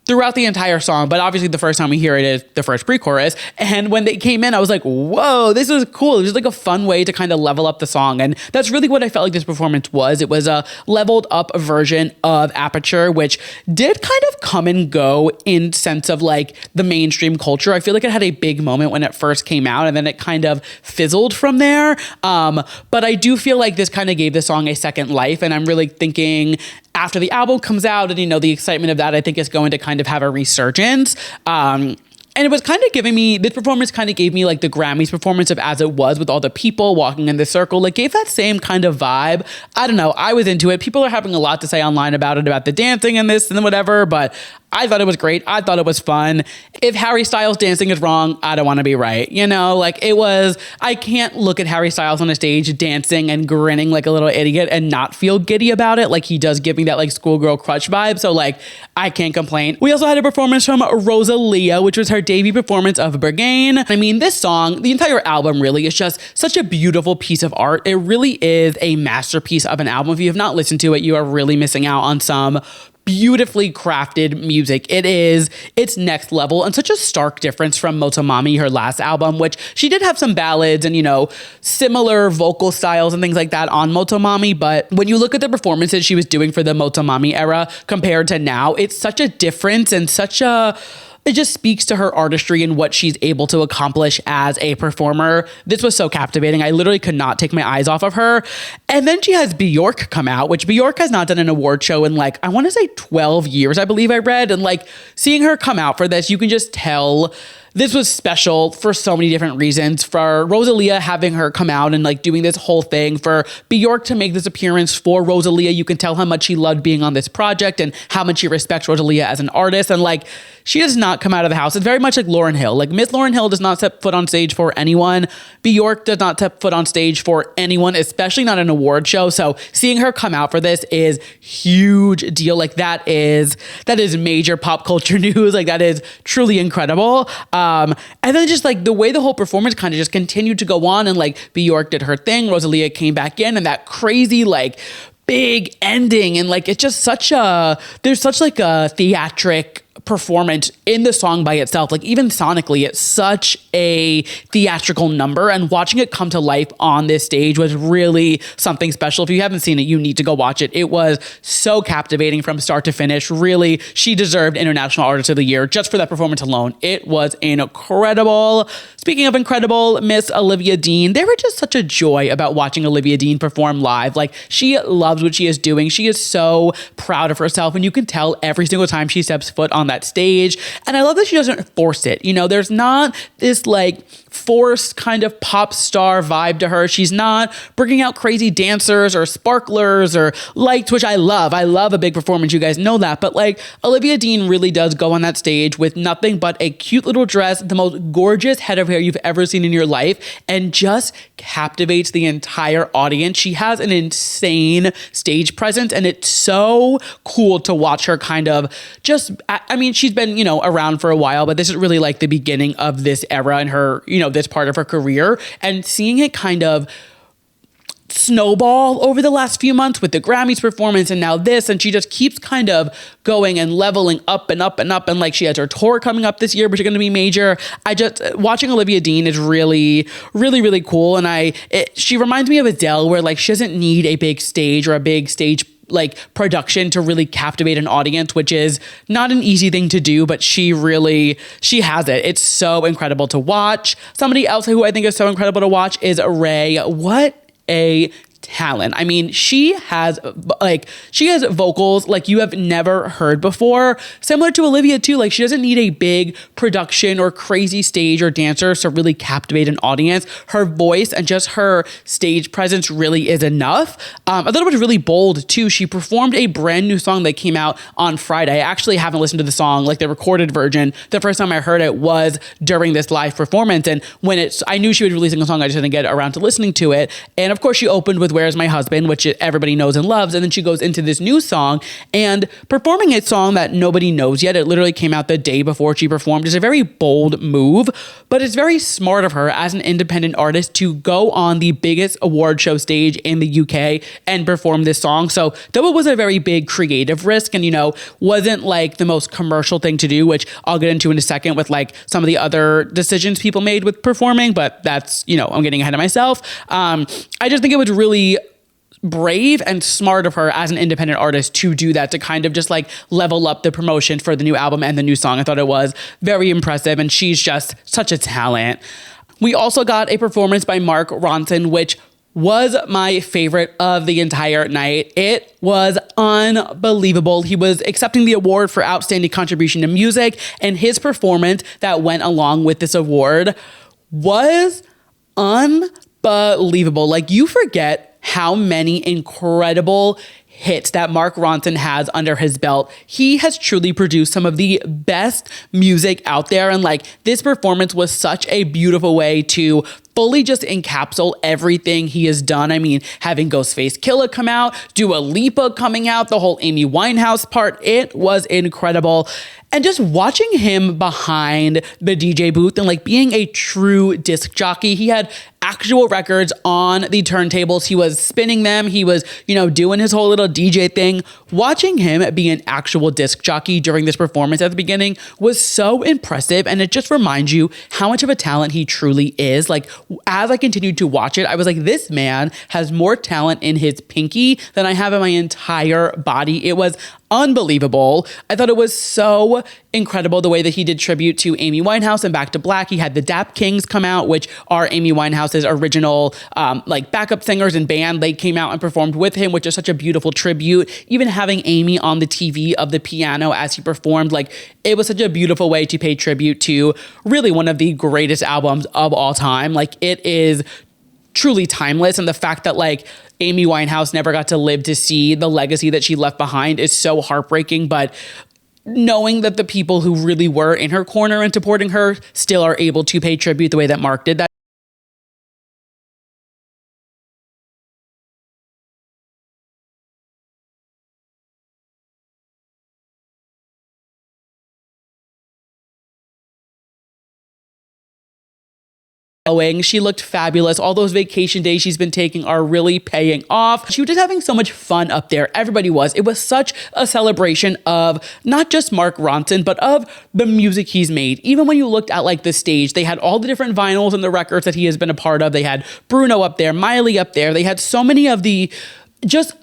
Speaker 1: throughout the entire song, but obviously the first time we hear it is the first pre-chorus. And when they came in, I was like, whoa, this was cool. It was like a fun way to kind of level up the song. And that's really what I felt like this performance was. It was a leveled up version of Aperture, which did kind of come and go in sense of like the mainstream culture. I feel like it had a big moment when it first came out, and then it kind of fizzled from there. But I do feel like this kind of gave the song a second life. And I'm really thinking after the album comes out and, the excitement of that, I think is going to kind of have a resurgence. And it was kind of giving me, this performance kind of gave me like the Grammys performance of As It Was, with all the people walking in the circle. Like, gave that same kind of vibe. I don't know. I was into it. People are having a lot to say online about it, about the dancing and this and whatever, but I thought it was great. I thought it was fun. If Harry Styles dancing is wrong, I don't want to be right. I can't look at Harry Styles on a stage dancing and grinning like a little idiot and not feel giddy about it. Like, he does give me that like schoolgirl crush vibe. So like, I can't complain. We also had a performance from Rosalia, which was her debut performance of Berghain. I mean, this song, the entire album really is just such a beautiful piece of art. It really is a masterpiece of an album. If you have not listened to it, you are really missing out on some beautifully crafted music. It's next level, and such a stark difference from Motomami, her last album, which she did have some ballads and, similar vocal styles and things like that on Motomami. But when you look at the performances she was doing for the Motomami era compared to now, it's such a difference and it just speaks to her artistry and what she's able to accomplish as a performer. This was so captivating. I literally could not take my eyes off of her. And then she has Bjork come out, which Bjork has not done an award show in I want to say 12 years, I believe I read. And seeing her come out for this, you can just tell this was special for so many different reasons. For Rosalia having her come out and doing this whole thing, for Bjork to make this appearance for Rosalia, you can tell how much she loved being on this project and how much she respects Rosalia as an artist. And she does not come out of the house. It's very much like Lauryn Hill. Miss Lauryn Hill does not set foot on stage for anyone. Bjork does not set foot on stage for anyone, especially not an award show. So seeing her come out for this is huge deal. That is major pop culture news. That is truly incredible. And then just the way the whole performance kind of just continued to go on, and Bjork did her thing, Rosalia came back in, and that crazy big ending, and it's just there's such a theatric performance in the song by itself. Even sonically, it's such a theatrical number, and watching it come to life on this stage was really something special. If you haven't seen it, you need to go watch it. It was so captivating from start to finish. Really, she deserved International Artist of the Year just for that performance alone. It was incredible. Speaking of incredible, Miss Olivia Dean, they were just such a joy about watching Olivia Dean perform live. Like, she loves what she is doing. She is so proud of herself, and you can tell every single time she steps foot on that stage. And I love that she doesn't force it. You know, there's not this like forced kind of pop star vibe to her. She's not bringing out crazy dancers or sparklers or lights, which I love. I love a big performance. You guys know that. But like, Olivia Dean really does go on that stage with nothing but a cute little dress, the most gorgeous head of hair you've ever seen in your life, and just captivates the entire audience. She has an insane stage presence, and it's so cool to watch her kind of just, I mean, she's been, you know, around for a while, but this is really like the beginning of this era in her, you know, this part of her career, and seeing it kind of snowball over the last few months with the Grammys performance and now this, and she just keeps kind of going and leveling up and up and up, and like she has her tour coming up this year, which is going to be major. I just, watching Olivia Dean is really, really, really cool, and she reminds me of Adele, where like she doesn't need a big stage or a big stage like production to really captivate an audience, which is not an easy thing to do, but she has it. It's so incredible to watch. Somebody else who I think is so incredible to watch is Ray. What a talent. I mean, she has vocals like you have never heard before. Similar to Olivia too, like she doesn't need a big production or crazy stage or dancers to really captivate an audience. Her voice and just her stage presence really is enough. I thought it was really bold too. She performed a brand new song that came out on Friday. I actually haven't listened to the song, like the recorded version. The first time I heard it was during this live performance, and I knew she was releasing a song, I just didn't get around to listening to it. And of course she opened with Where's My Husband, which everybody knows and loves. And then she goes into this new song and performing a song that nobody knows yet. It literally came out the day before she performed. It's a very bold move, but it's very smart of her as an independent artist to go on the biggest award show stage in the UK and perform this song. So though it was a very big creative risk and, you know, wasn't like the most commercial thing to do, which I'll get into in a second with like some of the other decisions people made with performing, but that's, you know, I'm getting ahead of myself. I just think it was really brave and smart of her as an independent artist to do that, to kind of just like level up the promotion for the new album and the new song. I thought it was very impressive, and she's just such a talent. We also got a performance by Mark Ronson, which was my favorite of the entire night. It was unbelievable. He was accepting the award for Outstanding Contribution to Music, and his performance that went along with this award was unbelievable. Like, you forget how many incredible hits that Mark Ronson has under his belt. He has truly produced some of the best music out there. And like, this performance was such a beautiful way to fully just encapsulate everything he has done. I mean, having Ghostface Killah come out, Dua Lipa coming out, the whole Amy Winehouse part, it was incredible. And just watching him behind the DJ booth and like being a true disc jockey, he had actual records on the turntables. He was spinning them. He was, you know, doing his whole little DJ thing. Watching him be an actual disc jockey during this performance at the beginning was so impressive. And it just reminds you how much of a talent he truly is. Like, as I continued to watch it, I was like, this man has more talent in his pinky than I have in my entire body. It was unbelievable. I thought it was so incredible the way that he did tribute to Amy Winehouse and Back to Black. He had the Dap Kings come out, which are Amy Winehouse's original like backup singers and band. They came out and performed with him, which is such a beautiful tribute. Even having Amy on the TV of the piano as he performed, like, it was such a beautiful way to pay tribute to really one of the greatest albums of all time. Like, it is truly timeless, and the fact that like Amy Winehouse never got to live to see the legacy that she left behind is so heartbreaking. But knowing that the people who really were in her corner and supporting her still are able to pay tribute the way that Mark did, that she looked fabulous. All those vacation days she's been taking are really paying off. She was just having so much fun up there. Everybody was. It was such a celebration of not just Mark Ronson, but of the music he's made. Even when you looked at like the stage, they had all the different vinyls and the records that he has been a part of. They had Bruno up there, Miley up there. They had so many of the just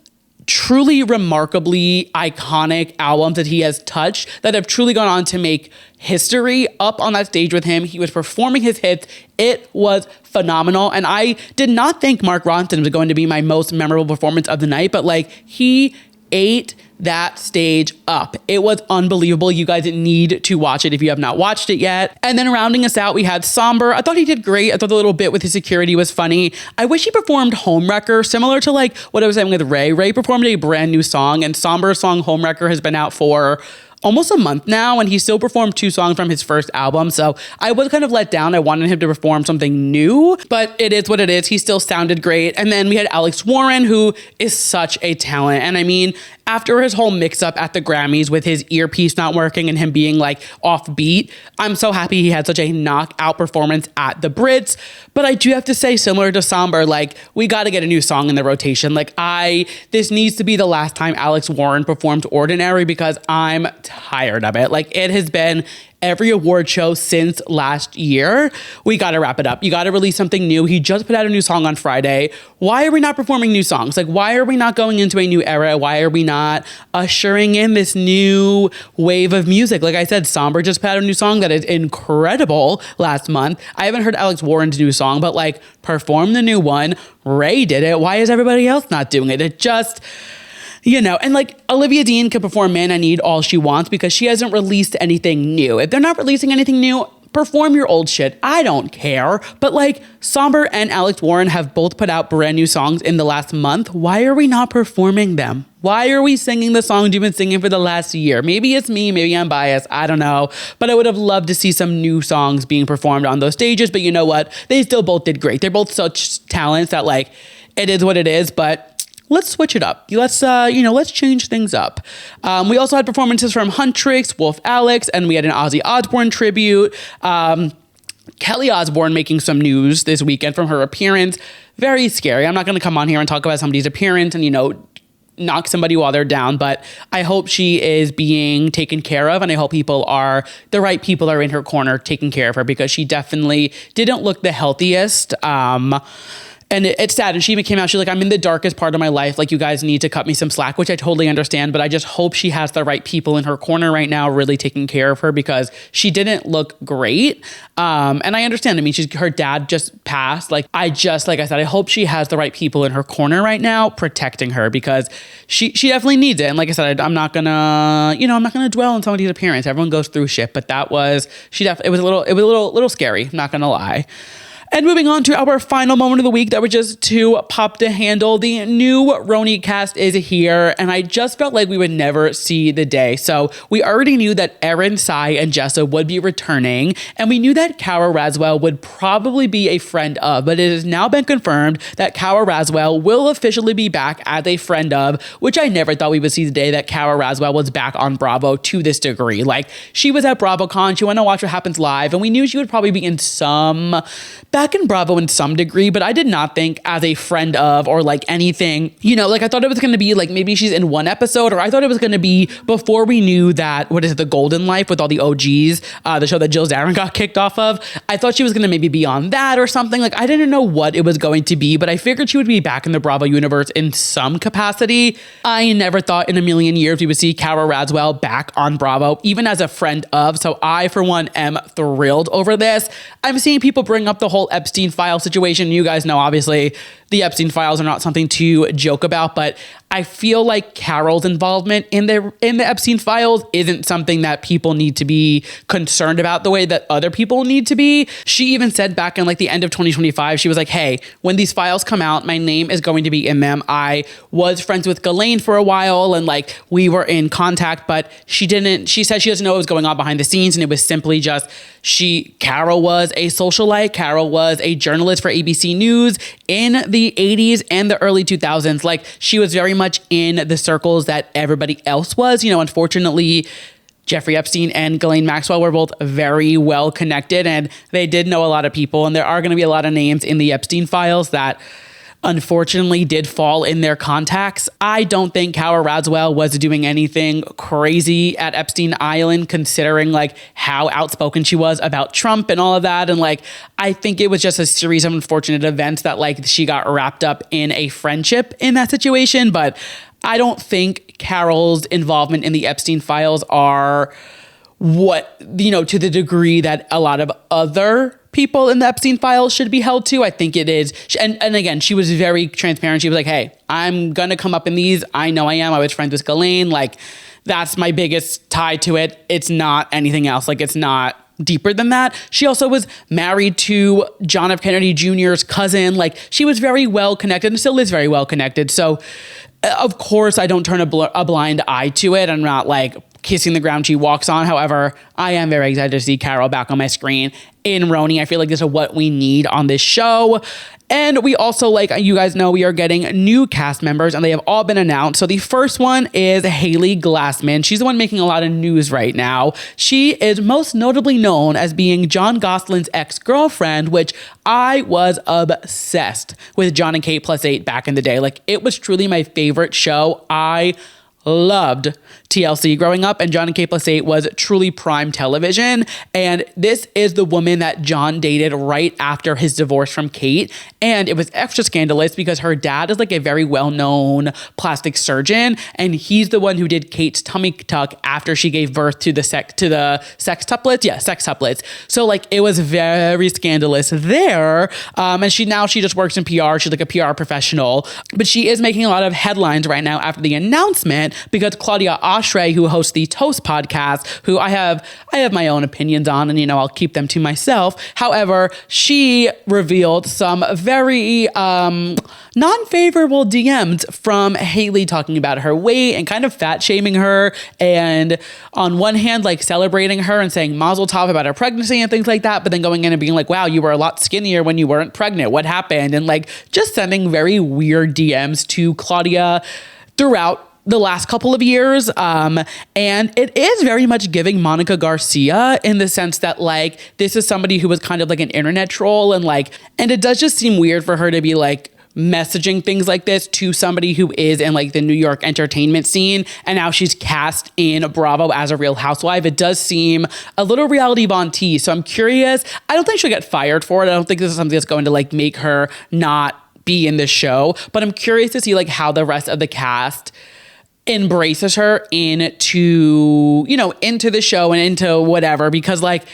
Speaker 1: truly remarkably iconic albums that he has touched that have truly gone on to make history up on that stage with him. He was performing his hits. It was phenomenal. And I did not think Mark Ronson was going to be my most memorable performance of the night, but like he ate that stage up. It was unbelievable. You guys need to watch it if you have not watched it yet. And then rounding us out, we had Somber. I thought he did great. I thought the little bit with his security was funny. I wish he performed Homewrecker, similar to like what I was saying with Ray. Ray performed a brand new song, and Somber's song Homewrecker has been out for almost a month now, and he still performed 2 songs from his first album. So I was kind of let down. I wanted him to perform something new, but it is what it is. He still sounded great. And then we had Alex Warren, who is such a talent. And I mean, after his whole mix up at the Grammys with his earpiece not working and him being like offbeat, I'm so happy he had such a knockout performance at the Brits. But I do have to say, similar to Somber, like we got to get a new song in the rotation. Like this needs to be the last time Alex Warren performed Ordinary, because I'm tired of it. Like it has been every award show since last year. We got to wrap it up. You got to release something new. He just put out a new song on Friday. Why are we not performing new songs? Like, why are we not going into a new era? Why are we not ushering in this new wave of music? Like I said, Somber just put out a new song that is incredible last month. I haven't heard Alex Warren's new song, but like perform the new one. Ray did it. Why is everybody else not doing it? It just... and like Olivia Dean could perform Man I Need all she wants because she hasn't released anything new. If they're not releasing anything new, perform your old shit. I don't care. But like Somber and Alex Warren have both put out brand new songs in the last month. Why are we not performing them? Why are we singing the songs you've been singing for the last year? Maybe it's me, maybe I'm biased, I don't know. But I would have loved to see some new songs being performed on those stages. But you know what? They still both did great. They're both such talents that like, it is what it is. But let's switch it up. Let's change things up. We also had performances from Huntrix, Wolf Alex, and we had an Ozzy Osbourne tribute. Kelly Osbourne making some news this weekend from her appearance. Very scary. I'm not going to come on here and talk about somebody's appearance and, knock somebody while they're down, but I hope she is being taken care of, and I hope the right people are in her corner taking care of her, because she definitely didn't look the healthiest. And it's sad. And she even came out, she's like, I'm in the darkest part of my life. Like, you guys need to cut me some slack, which I totally understand. But I just hope she has the right people in her corner right now, really taking care of her, because she didn't look great. And I understand. I mean, her dad just passed. Like I said, I hope she has the right people in her corner right now, protecting her, because she definitely needs it. And like I said, I'm not gonna dwell on somebody's appearance. Everyone goes through shit, but it was a little scary. I'm not gonna lie. And moving on to our final moment of the week that was just too pop to handle. The new RHONY cast is here, and I just felt like we would never see the day. So we already knew that Erin, Sai, and Jessa would be returning, and we knew that Kara Raswell would probably be a friend of, but it has now been confirmed that Kara Raswell will officially be back as a friend of, which I never thought we would see the day that Kara Raswell was back on Bravo to this degree. Like, she was at BravoCon, she went to Watch What Happens Live, and we knew she would probably be back in Bravo in some degree, but I did not think as a friend of, or like anything, like I thought it was going to be like maybe she's in one episode, or I thought it was going to be before we knew that, The Golden Life with all the OGs, the show that Jill Zarin got kicked off of. I thought she was going to maybe be on that or something. Like, I didn't know what it was going to be, but I figured she would be back in the Bravo universe in some capacity. I never thought in a million years we would see Kara Raswell back on Bravo, even as a friend of. So I, for one, am thrilled over this. I'm seeing people bring up the whole Epstein file situation. You guys know, obviously, the Epstein files are not something to joke about, but I feel like Carol's involvement in the Epstein files isn't something that people need to be concerned about the way that other people need to be. She even said back in like the end of 2025, she was like, hey, when these files come out, my name is going to be in them. I was friends with Ghislaine for a while, and like we were in contact, but she said she doesn't know what was going on behind the scenes, and it was simply just Carol was a socialite. Carol was a journalist for ABC News in the 80s and the early 2000s. Like, she was very much in the circles that everybody else was. Unfortunately, Jeffrey Epstein and Ghislaine Maxwell were both very well connected, and they did know a lot of people. And there are going to be a lot of names in the Epstein files that unfortunately did fall in their contacts. I don't think Kara Raswell was doing anything crazy at Epstein Island, considering like how outspoken she was about Trump and all of that. And like, I think it was just a series of unfortunate events that like she got wrapped up in a friendship in that situation. But I don't think Carol's involvement in the Epstein files are what, you know, to the degree that a lot of other people in the Epstein files should be held to. I think it is. And again, she was very transparent. She was like, hey, I'm going to come up in these. I know I am. I was friends with Ghislaine. Like, that's my biggest tie to it. It's not anything else. Like, it's not deeper than that. She also was married to John F. Kennedy Jr.'s cousin. Like, she was very well connected and still is very well connected. So, of course, I don't turn a blind eye to it. I'm not like kissing the ground she walks on. However, I am very excited to see Carol back on my screen in RHONY. I feel like this is what we need on this show. And we also, like you guys know, we are getting new cast members and they have all been announced. So the first one is Haley Glassman. She's the one making a lot of news right now. She is most notably known as being John Gosling's ex-girlfriend, which I was obsessed with John and Kate Plus 8 back in the day. Like, it was truly my favorite show. I loved TLC growing up, and John and Kate Plus 8 was truly prime television. And this is the woman that John dated right after his divorce from Kate. And it was extra scandalous because her dad is like a very well-known plastic surgeon, and he's the one who did Kate's tummy tuck after she gave birth to the sextuplets. Yeah, sextuplets. So like, it was very scandalous there. And she just works in PR. She's like a PR professional, but she is making a lot of headlines right now after the announcement because Claudia Oshry, who hosts the Toast podcast, who I have my own opinions on, and, you know, I'll keep them to myself. However, she revealed some very non-favorable DMs from Haley talking about her weight and kind of fat shaming her. And on one hand, like celebrating her and saying mazel tov about her pregnancy and things like that. But then going in and being like, wow, you were a lot skinnier when you weren't pregnant. What happened? And like just sending very weird DMs to Claudia throughout the last couple of years. And it is very much giving Monica Garcia in the sense that like, this is somebody who was kind of like an internet troll, and it does just seem weird for her to be like messaging things like this to somebody who is in like the New York entertainment scene. And now she's cast in Bravo as a Real Housewife. It does seem a little reality Von T. So I'm curious. I don't think she'll get fired for it. I don't think this is something that's going to like make her not be in the show, but I'm curious to see like how the rest of the cast embraces her into the show and into whatever, because like,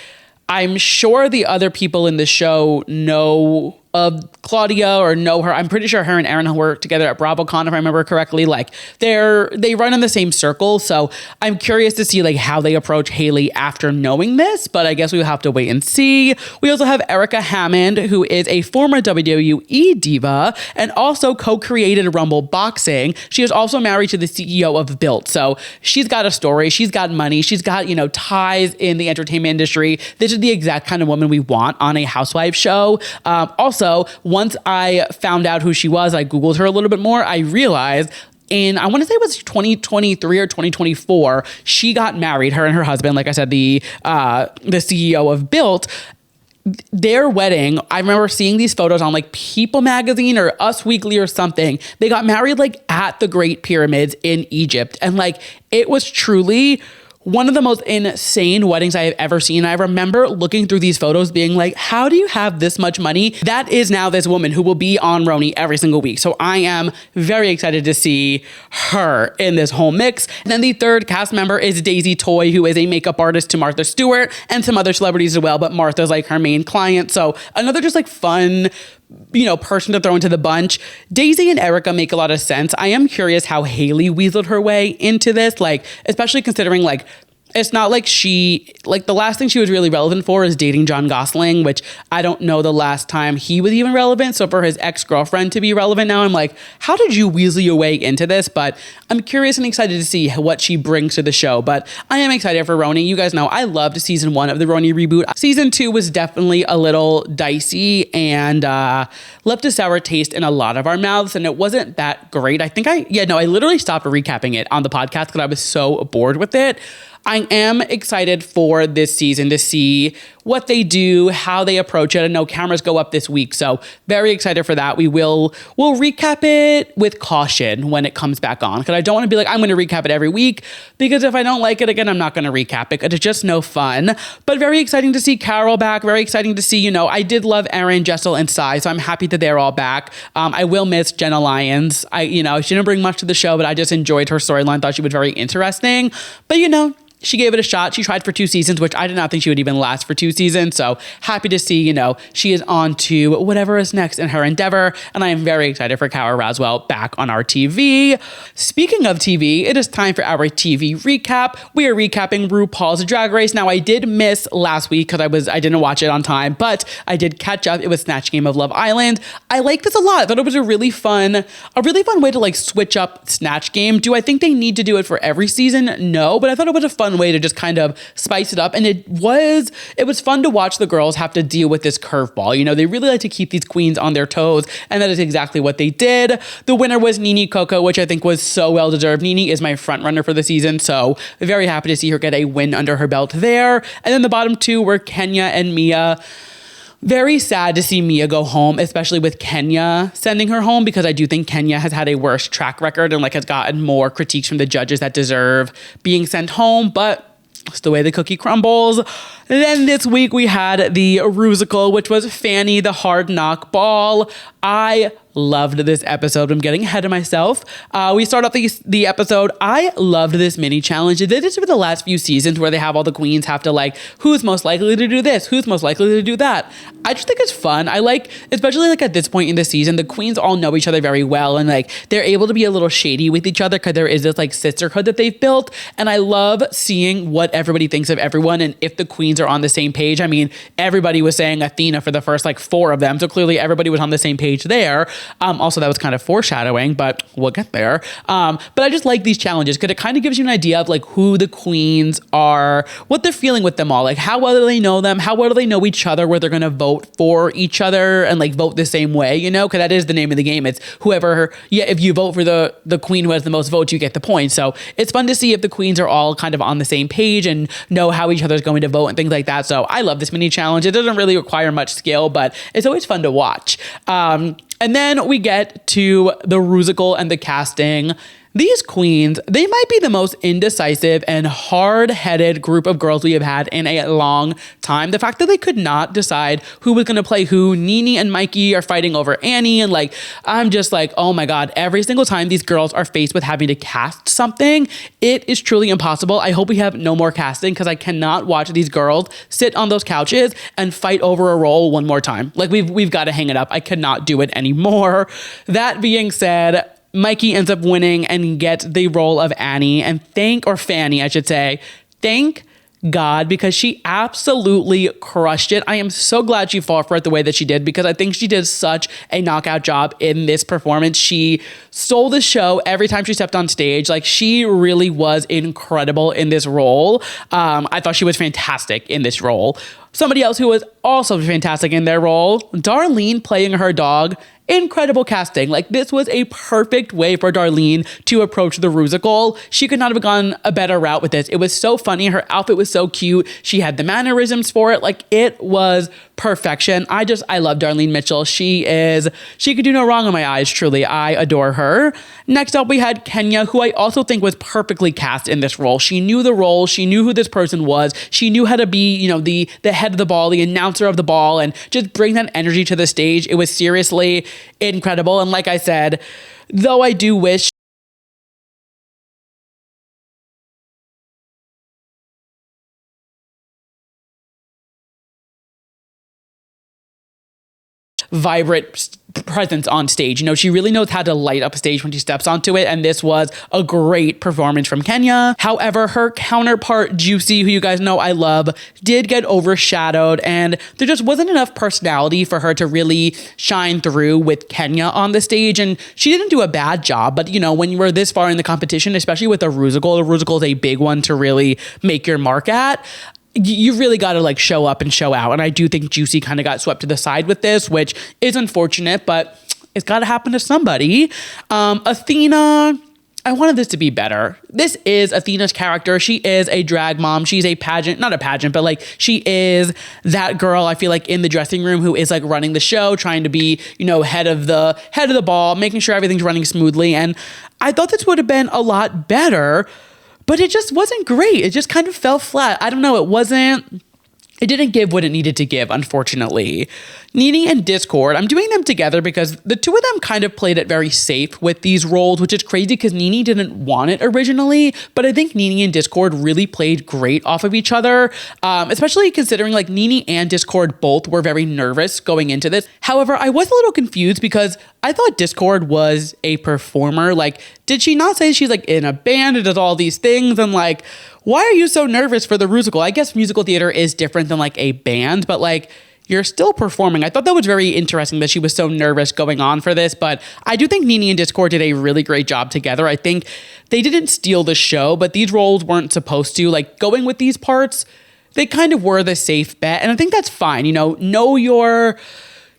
Speaker 1: I'm sure the other people in the show know of Claudia or know her. I'm pretty sure her and Aaron work together at BravoCon, if I remember correctly. Like they run in the same circle. So I'm curious to see like how they approach Haley after knowing this, but I guess we'll have to wait and see. We also have Erica Hammond, who is a former WWE diva and also co-created Rumble Boxing. She is also married to the CEO of BRIT. So she's got a story. She's got money. She's got, ties in the entertainment industry. This is the exact kind of woman we want on a housewife show. Also, once I found out who she was, I Googled her a little bit more. I realized I want to say it was 2023 or 2024, she got married, her and her husband, like I said, the CEO of BRIT. Their wedding, I remember seeing these photos on like People magazine or Us Weekly or something. They got married like at the Great Pyramids in Egypt. And like, it was truly one of the most insane weddings I have ever seen. I remember looking through these photos being like, how do you have this much money? That is now this woman who will be on RHONY every single week. So I am very excited to see her in this whole mix. And then the third cast member is Daisy Toy, who is a makeup artist to Martha Stewart and some other celebrities as well, but Martha's like her main client. So another just like fun person to throw into the bunch. Daisy and Erica make a lot of sense. I am curious how Haley weaseled her way into this, like, especially considering like, it's not like the last thing she was really relevant for is dating John Gosling, which I don't know the last time he was even relevant. So for his ex-girlfriend to be relevant now, I'm like, how did you weasel your way into this? But I'm curious and excited to see what she brings to the show. But I am excited for RHONY. You guys know I loved season 1 of the RHONY reboot. Season 2 was definitely a little dicey and left a sour taste in a lot of our mouths. And it wasn't that great. I literally stopped recapping it on the podcast because I was so bored with it. I am excited for this season to see what they do, how they approach it. I know cameras go up this week, so very excited for that. We'll recap it with caution when it comes back on, because I don't want to be like, I'm going to recap it every week, because if I don't like it again, I'm not going to recap it. It's just no fun. But very exciting to see Carol back. Very exciting to see, I did love Erin, Jessel, and Sai, so I'm happy that they're all back. I will miss Jenna Lyons. She didn't bring much to the show, but I just enjoyed her storyline. Thought she was very interesting. But she gave it a shot. She tried for 2 seasons, which I did not think she would even last for 2 seasons. So happy to see, she is on to whatever is next in her endeavor. And I am very excited for Kara Raswell back on our TV. Speaking of TV, it is time for our TV recap. We are recapping RuPaul's Drag Race. Now, I did miss last week because I didn't watch it on time, but I did catch up. It was Snatch Game of Love Island. I like this a lot. I thought it was a really fun way to switch up Snatch Game. Do I think they need to do it for every season? No, but I thought it was a fun way to just kind of spice it up. And it was fun to watch the girls have to deal with this curveball. They really like to keep these queens on their toes, and that is exactly what they did. The winner was Nene Coco, which I think was so well deserved. Nene is my front runner for the season, so very happy to see her get a win under her belt there. And then the bottom 2 were Kenya and Mia. Very sad to see Mia go home, especially with Kenya sending her home, because I do think Kenya has had a worse track record and has gotten more critiques from the judges that deserve being sent home, but it's the way the cookie crumbles. Then this week we had the Rusical, which was Fanny the Hard Knock Ball. I loved this episode. I'm getting ahead of myself. We start off the episode. I loved this mini challenge. They did this for the last few seasons where they have all the queens have to who's most likely to do this? Who's most likely to do that? I just think it's fun. I especially at this point in the season, the queens all know each other very well, and they're able to be a little shady with each other because there is this sisterhood that they've built. And I love seeing what everybody thinks of everyone and if the queens are on the same page. I mean, everybody was saying Athena for the first 4 of them, so clearly everybody was on the same page there. Also, that was kind of foreshadowing, but we'll get there. But I just like these challenges because it kind of gives you an idea of who the queens are, what they're feeling with them all, how well do they know them, how well do they know each other, where they're going to vote for each other and vote the same way, because that is the name of the game. It's whoever, if you vote for the queen who has the most votes, you get the point. So it's fun to see if the queens are all kind of on the same page and know how each other's going to vote and things like that. So I love this mini challenge. It doesn't really require much skill, but it's always fun to watch. And then we get to the Rusical and the casting. These queens, they might be the most indecisive and hard-headed group of girls we have had in a long time. The fact that they could not decide who was going to play who. Nene and Mikey are fighting over Annie, and I'm just oh my God, every single time these girls are faced with having to cast something, it is truly impossible. I hope we have no more casting because I cannot watch these girls sit on those couches and fight over a role one more time. We've got to hang it up. I cannot do it anymore. That being said, Mikey ends up winning and gets the role of Annie, and Fanny, I should say. Thank God, because she absolutely crushed it. I am so glad she fought for it the way that she did, because I think she did such a knockout job in this performance. She stole the show every time she stepped on stage. She really was incredible in this role. I thought she was fantastic in this role. Somebody else who was also fantastic in their role, Darlene playing her dog. Incredible casting. This was a perfect way for Darlene to approach the Rusical. She could not have gone a better route with this. It was so funny. Her outfit was so cute. She had the mannerisms for it. It was perfection. I love Darlene Mitchell. She could do no wrong in my eyes, truly. I adore her. Next up, we had Kenya, who I also think was perfectly cast in this role. She knew the role. She knew who this person was. She knew how to be, the head of the ball, the announcer of the ball, and just bring that energy to the stage. It was seriously incredible. And like I said, though I do wish vibrant presence on stage. She really knows how to light up a stage when she steps onto it, and this was a great performance from Kenya. However, her counterpart, Juicy, who you guys know I love, did get overshadowed, and there just wasn't enough personality for her to really shine through with Kenya on the stage, and she didn't do a bad job, but when you were this far in the competition, especially with the Rusical is a big one to really make your mark at. You really got to show up and show out. And I do think Juicy kind of got swept to the side with this, which is unfortunate, but it's got to happen to somebody. Athena, I wanted this to be better. This is Athena's character. She is a drag mom. She's a pageant, not a pageant, but like she is that girl, I feel like, in the dressing room who is like running the show, trying to be, you know, head of the ball, making sure everything's running smoothly. And I thought this would have been a lot better, but it just wasn't great. It just kind of fell flat. I don't know. It didn't give what it needed to give, unfortunately. NeNe and Discord, I'm doing them together because the two of them kind of played it very safe with these roles, which is crazy because NeNe didn't want it originally, but I think NeNe and Discord really played great off of each other, especially considering like NeNe and Discord both were very nervous going into this. However, I was a little confused because I thought Discord was a performer. Like, did she not say she's like in a band and does all these things? And like, why are you so nervous for the musical? I guess musical theater is different than like a band, but like you're still performing. I thought that was very interesting that she was so nervous going on for this, but I do think NeNe and Discord did a really great job together. I think they didn't steal the show, but these roles weren't supposed to. Like going with these parts, they kind of were the safe bet, and I think that's fine. You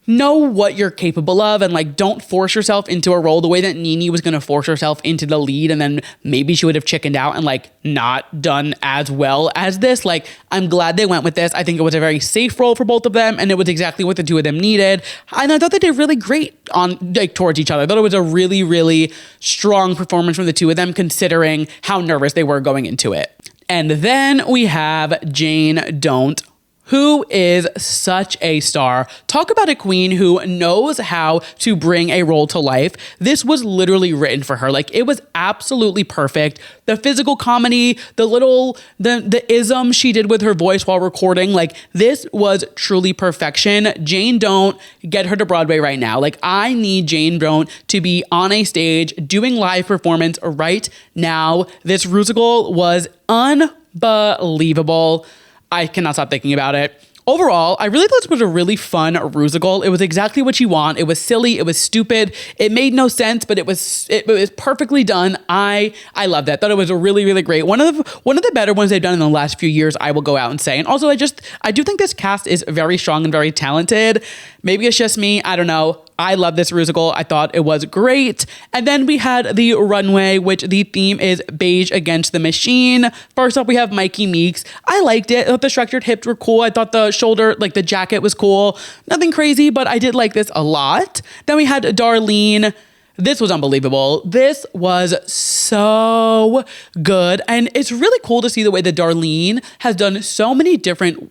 Speaker 1: know what you're capable of, and like don't force yourself into a role the way that NeNe was going to force herself into the lead, and then maybe she would have chickened out and like not done as well as this. Like, I'm glad they went with this. I think it was a very safe role for both of them, and it was exactly what the two of them needed. And I thought they did really great on like towards each other. I thought it was a really, really strong performance from the two of them, considering how nervous they were going into it. And then we have Jane Don't, who is such a star. Talk about a queen who knows how to bring a role to life. This was literally written for her. Like, it was absolutely perfect. The physical comedy, the ism she did with her voice while recording, like, this was truly perfection. Jane Don't, get her to Broadway right now. Like, I need Jane Don't to be on a stage doing live performance right now. This musical was unbelievable. I cannot stop thinking about it. Overall, I really thought this was a really fun musical. It was exactly what you want. It was silly. It was stupid. It made no sense, but it was perfectly done. I loved it. Thought it was a really, really great. One of the better ones they've done in the last few years, I will go out and say. And also, I do think this cast is very strong and very talented. Maybe it's just me. I don't know. I love this musical. I thought it was great. And then we had the runway, which the theme is beige against the machine. First up, we have Mikey Meeks. I liked it. I thought the structured hips were cool. I thought the shoulder, like the jacket was cool. Nothing crazy, but I did like this a lot. Then we had Darlene. This was unbelievable. This was so good. And it's really cool to see the way that Darlene has done so many different,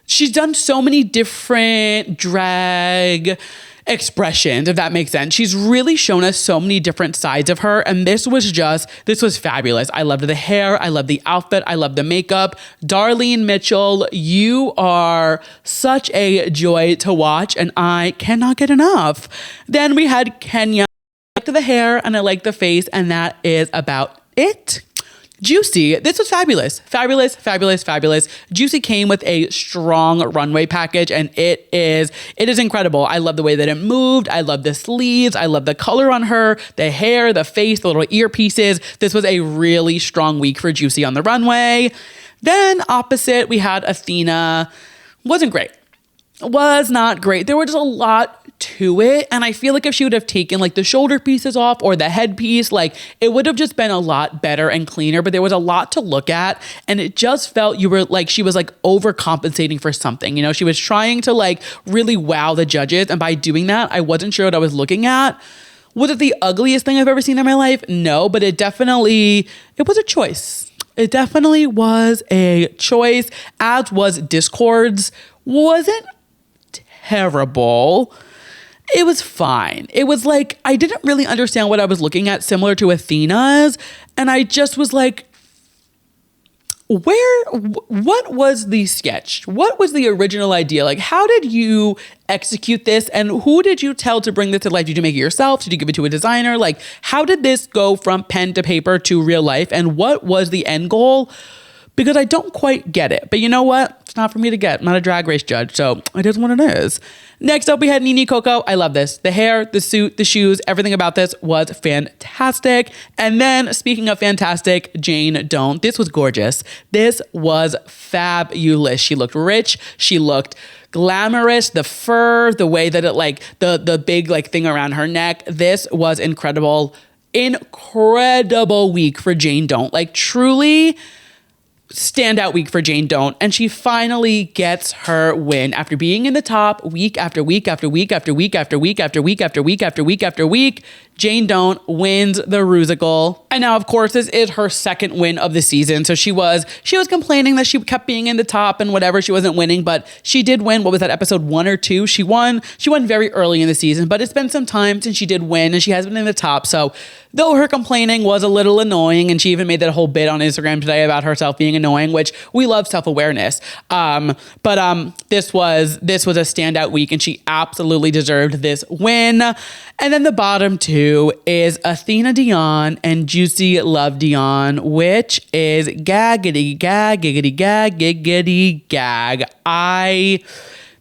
Speaker 1: she's done so many different drag expressions, if that makes sense. She's really shown us so many different sides of her, and this was fabulous. I loved the hair, I loved the outfit, I loved the makeup. Darlene Mitchell, you are such a joy to watch, and I cannot get enough. Then we had Kenya. I liked the hair and I liked the face, and that is about it. Juicy, this was fabulous. Juicy came with a strong runway package, and it is incredible. I love the way that it moved. I love the sleeves. I love the color on her, the hair, the face, the little earpieces. This was a really strong week for Juicy on the runway. Then opposite, we had Athena. Wasn't great. Was not great. There was just a lot to it, and I feel like if she would have taken like the shoulder pieces off or the headpiece, like it would have just been a lot better and cleaner, but there was a lot to look at, and it just felt she was like overcompensating for something. You know, she was trying to like really wow the judges, and by doing that, I wasn't sure what I was looking at. Was it the ugliest thing I've ever seen in my life? No, but it was a choice. It definitely was a choice, as was Discord's. Wasn't terrible. It was fine. It was like, I didn't really understand what I was looking at, similar to Athena's. And I just was like, what was the sketch? What was the original idea? Like, how did you execute this? And who did you tell to bring this to life? Did you make it yourself? Did you give it to a designer? Like, how did this go from pen to paper to real life? And what was the end goal? Because I don't quite get it. But you know what? It's not for me to get. I'm not a drag race judge, so it is what it is. Next up, we had NeNe Coco. I love this. The hair, the suit, the shoes, everything about this was fantastic. And then, speaking of fantastic, Jane Don't. This was gorgeous. This was fabulous. She looked rich. She looked glamorous. The fur, the way that it the big thing around her neck. This was incredible. incredible week for Jane Don't. Like truly standout week for Jane Don't. And she finally gets her win after being in the top week after week after week after week after week after week after week after week after week. Jane Don't wins the Rusical. And now, of course, this is her second win of the season. So she was complaining that she kept being in the top and whatever, she wasn't winning, but she did win. What was that, episode 1 or 2? She won very early in the season, but it's been some time since she did win and she has been in the top. So though her complaining was a little annoying, and she even made that whole bit on Instagram today about herself being annoying, which we love self-awareness. But this was a standout week and she absolutely deserved this win. And then the bottom two is Athena Dion and Juicy Love Dion, which is gaggity gag, giggity gag, giggity gag.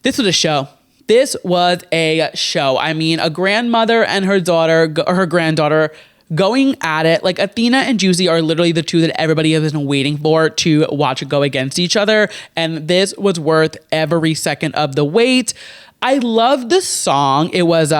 Speaker 1: This was a show. This was a show. I mean, a grandmother and her granddaughter going at it. Like Athena and Juicy are literally the two that everybody has been waiting for to watch go against each other. And this was worth every second of the wait. I love the song. It was,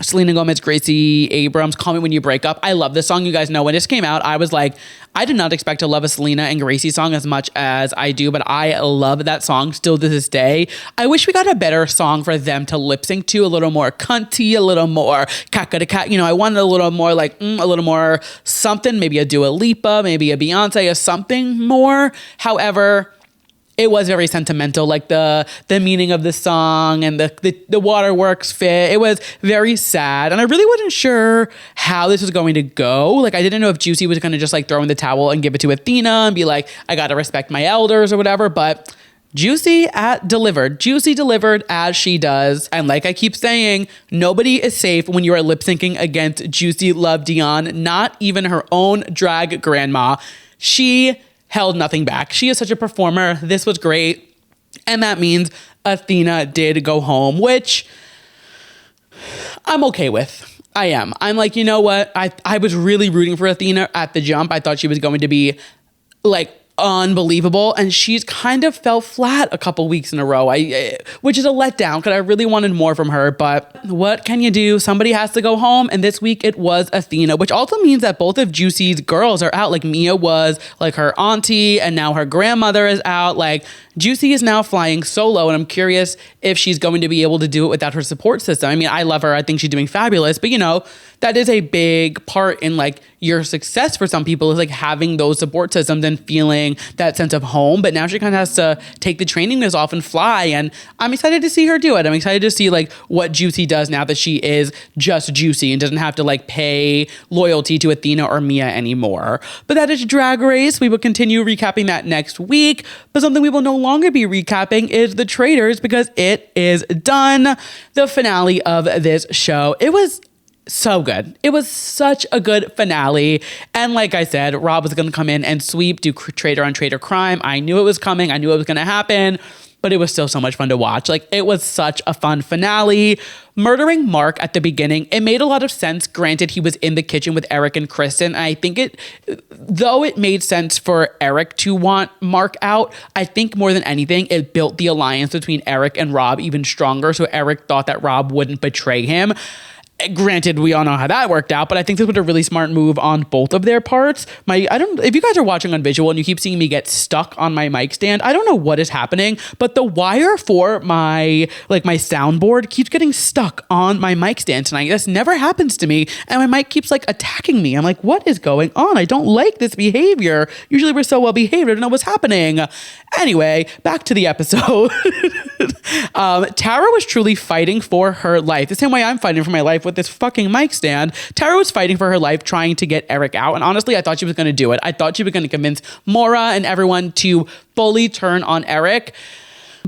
Speaker 1: Selena Gomez, Gracie Abrams, Call Me When You Break Up. I love this song. You guys know when this came out, I was like, I did not expect to love a Selena and Gracie song as much as I do, but I love that song still to this day. I wish we got a better song for them to lip sync to, a little more cunty, a little more cat. You know, I wanted a little more like, a little more something, maybe a Dua Lipa, maybe a Beyonce, or something more. However, it was very sentimental, like the meaning of the song and the waterworks fit. It was very sad. And I really wasn't sure how this was going to go. Like, I didn't know if Juicy was going to just like throw in the towel and give it to Athena and be like, I got to respect my elders or whatever. But Juicy delivered as she does. And like I keep saying, nobody is safe when you are lip syncing against Juicy Love Dion, not even her own drag grandma. She held nothing back. She is such a performer. This was great. And that means Athena did go home, which I'm okay with. I am. I'm like, you know what? I was really rooting for Athena at the jump. I thought she was going to be like unbelievable, and she's kind of fell flat a couple weeks in a row, which is a letdown because I really wanted more from her. But what can you do? Somebody has to go home, and this week it was Athena, which also means that both of Juicy's girls are out. Like Mia was like her auntie, and now her grandmother is out. Like Juicy is now flying solo, and I'm curious if she's going to be able to do it without her support system. I mean, I love her. I think she's doing fabulous, but you know, that is a big part in like your success for some people, is like having those support systems and feeling that sense of home. But now she kind of has to take the training wheels off and fly. And I'm excited to see her do it. I'm excited to see like what Juicy does now that she is just Juicy and doesn't have to like pay loyalty to Athena or Mia anymore. But that is Drag Race. We will continue recapping that next week. But something we will no longer be recapping is the Traitors, because it is done. The finale of this show. It was so good. It was such a good finale. And like I said, Rob was going to come in and sweep, do traitor on traitor crime. I knew it was coming. I knew it was going to happen, but it was still so much fun to watch. Like, it was such a fun finale. Murdering Mark at the beginning, it made a lot of sense. Granted, he was in the kitchen with Eric and Kristen. And I think though it made sense for Eric to want Mark out, I think more than anything, it built the alliance between Eric and Rob even stronger. So Eric thought that Rob wouldn't betray him. Granted, we all know how that worked out, but I think this was a really smart move on both of their parts. If you guys are watching on visual and you keep seeing me get stuck on my mic stand, I don't know what is happening, but the wire for my soundboard keeps getting stuck on my mic stand tonight. This never happens to me, and my mic keeps like attacking me. I'm like, what is going on? I don't like this behavior. Usually we're so well behaved. I don't know what's happening. Anyway, back to the episode. Tara was truly fighting for her life, the same way I'm fighting for my life with this fucking mic stand. Tara was fighting for her life trying to get Eric out, and honestly, I thought she was going to do it. I thought she was going to convince Maura and everyone to fully turn on Eric,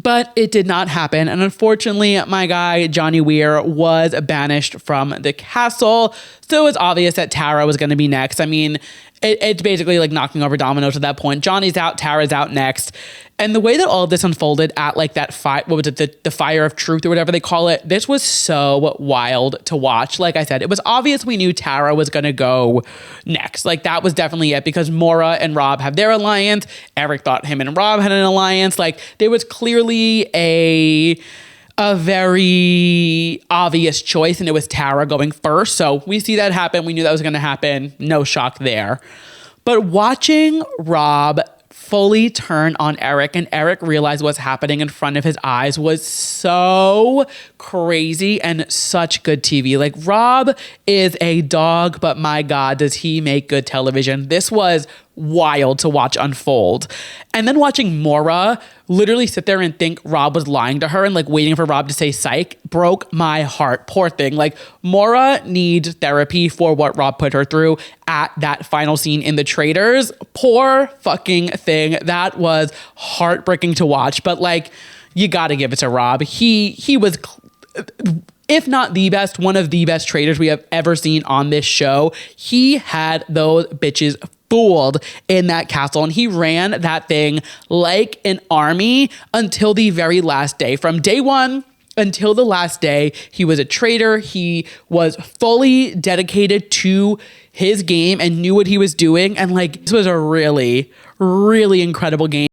Speaker 1: but it did not happen. And unfortunately, my guy Johnny Weir was banished from the castle, so it was obvious that Tara was going to be next. I mean, it's basically like knocking over dominoes at that point. Johnny's out, Tara's out next. And the way that all of this unfolded at like that fight, what was it, the fire of truth or whatever they call it, this was so wild to watch. Like I said, it was obvious we knew Tara was going to go next. Like that was definitely it, because Maura and Rob have their alliance. Eric thought him and Rob had an alliance. Like there was clearly a a very obvious choice, and it was Tara going first. So we see that happen. We knew that was going to happen. No shock there. But watching Rob fully turn on Eric and Eric realize what's happening in front of his eyes was so crazy and such good TV. Like, Rob is a dog, but my God, does he make good television. This was wild to watch unfold. And then watching Maura literally sit there and think Rob was lying to her and like waiting for Rob to say psych broke my heart. Poor thing. Like, Maura needs therapy for what Rob put her through at that final scene in the Traitors. Poor fucking thing. That was heartbreaking to watch, but like, you gotta give it to Rob. He was, if not the best, one of the best Traitors we have ever seen on this show. He had those bitches fooled in that castle, and he ran that thing like an army until the very last day. From day one until the last day, he was a traitor. He was fully dedicated to his game and knew what he was doing. And like, this was a really, really incredible game.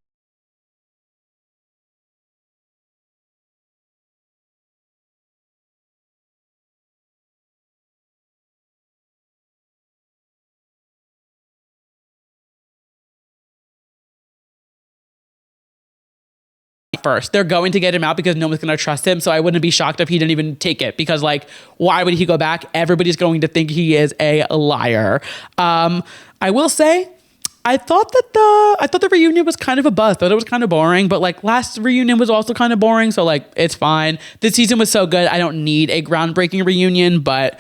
Speaker 1: First, they're going to get him out because no one's going to trust him. So I wouldn't be shocked if he didn't even take it, because like, why would he go back? Everybody's going to think he is a liar. I will say, I thought the reunion was kind of a bust. Thought it was kind of boring, but like, last reunion was also kind of boring. So like, it's fine. This season was so good. I don't need a groundbreaking reunion, but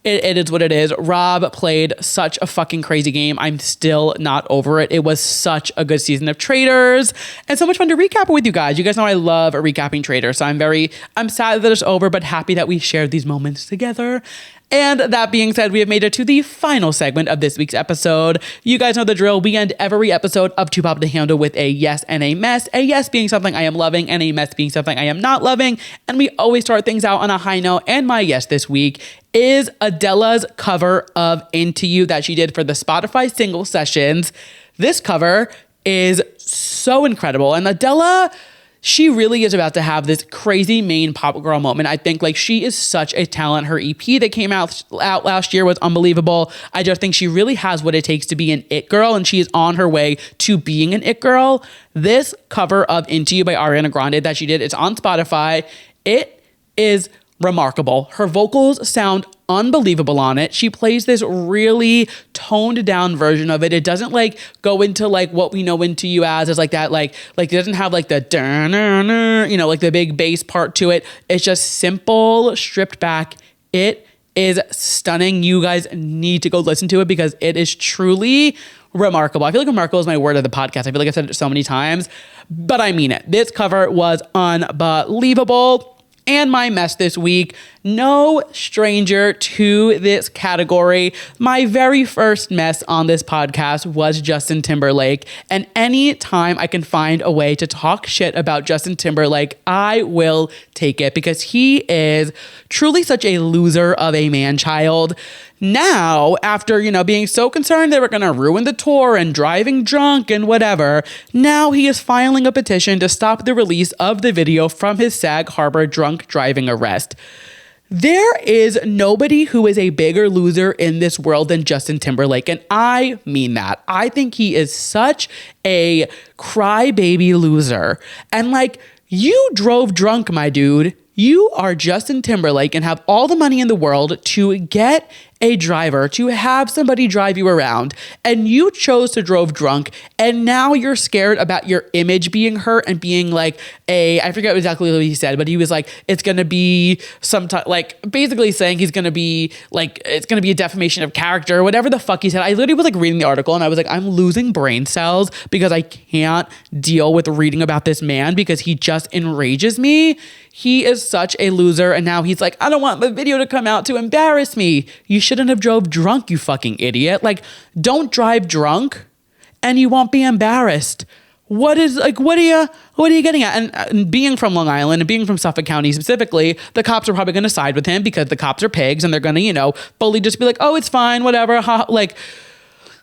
Speaker 1: it is what it is. Rob played such a fucking crazy game. I'm still not over it. It was such a good season of Traitors and so much fun to recap it with you guys. You guys know I love recapping Traitors. So I'm sad that it's over, but happy that we shared these moments together. And that being said, we have made it to the final segment of this week's episode. You guys know the drill. We end every episode of Too Pop to Handle with a yes and a mess. A yes being something I am loving and a mess being something I am not loving. And we always start things out on a high note. And my yes this week is Adele's cover of Into You that she did for the Spotify single sessions. This cover is so incredible. And Adele, she really is about to have this crazy main pop girl moment. I think like, she is such a talent. Her EP that came out last year was unbelievable. I just think she really has what it takes to be an it girl, and she is on her way to being an it girl. This cover of Into You by Ariana Grande that she did, it's on Spotify. It is remarkable. Her vocals sound unbelievable on it. She plays this really toned down version of it. It doesn't like go into like what we know Into You as like that, like it doesn't have like the like the big bass part to it. It's just simple, stripped back. It is stunning. You guys need to go listen to it because it is truly remarkable. I feel like remarkable is my word of the podcast. I feel like I've said it so many times, but I mean it. This cover was unbelievable. And my mess this week, no stranger to this category. My very first mess on this podcast was Justin Timberlake. And any time I can find a way to talk shit about Justin Timberlake, I will take it, because he is truly such a loser of a man-child. Now, after, being so concerned they were going to ruin the tour and driving drunk and whatever, now he is filing a petition to stop the release of the video from his Sag Harbor drunk driving arrest. There is nobody who is a bigger loser in this world than Justin Timberlake, and I mean that. I think he is such a crybaby loser. And like, you drove drunk, my dude. You are Justin Timberlake and have all the money in the world to get a driver, to have somebody drive you around, and you chose to drove drunk, and now you're scared about your image being hurt and being like I forget exactly what he said, but he was like, it's going to be like basically saying he's going to be like, it's going to be a defamation of character, whatever the fuck he said. I literally was like reading the article and I was like, I'm losing brain cells because I can't deal with reading about this man because he just enrages me. He is such a loser, and now he's like, I don't want the video to come out to embarrass me. You shouldn't have drove drunk, you fucking idiot. Like, don't drive drunk and you won't be embarrassed. What are you getting at? And being from Long Island and being from Suffolk County specifically, the cops are probably going to side with him because the cops are pigs and they're going to, fully just be like, oh, it's fine, whatever.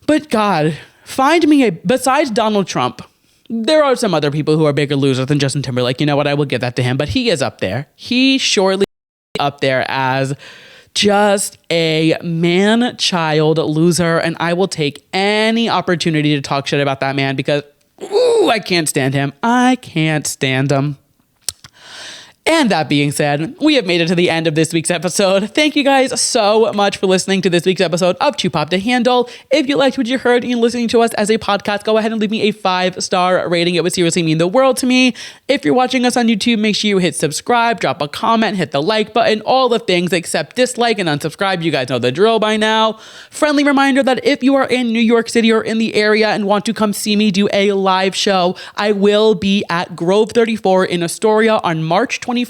Speaker 1: But God, find me besides Donald Trump, There are some other people who are bigger losers than Justin Timberlake. You know what? I will give that to him. But he is up there. He surely up there as just a man-child loser. And I will take any opportunity to talk shit about that man because, ooh, I can't stand him. I can't stand him. And that being said, we have made it to the end of this week's episode. Thank you guys so much for listening to this week's episode of Too Pop to Handle. If you liked what you heard and you're listening to us as a podcast, go ahead and leave me a 5-star rating. It would seriously mean the world to me. If you're watching us on YouTube, make sure you hit subscribe, drop a comment, hit the like button, all the things except dislike and unsubscribe. You guys know the drill by now. Friendly reminder that if you are in New York City or in the area and want to come see me do a live show, I will be at Grove 34 in Astoria on March 21st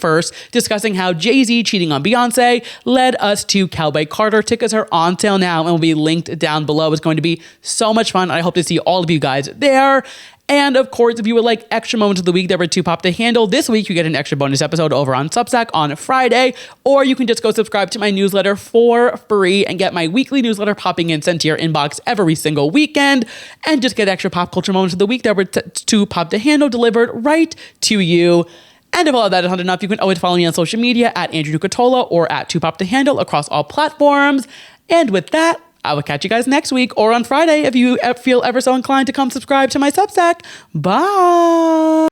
Speaker 1: discussing how Jay-Z cheating on Beyonce led us to Cowboy Carter. Tickets are on sale now and will be linked down below. It's going to be so much fun. I hope to see all of you guys there. And of course, if you would like extra moments of the week that were Too Pop to Handle, this week you get an extra bonus episode over on Substack on Friday, or you can just go subscribe to my newsletter for free and get my weekly newsletter popping in sent to your inbox every single weekend, and just get extra pop culture moments of the week that were Too Pop to Handle delivered right to you. And if all of that is not enough, you can always follow me on social media at Andrew Nucatola or at Too Pop to Handle across all platforms. And with that, I will catch you guys next week or on Friday if you feel ever so inclined to come subscribe to my Substack. Bye.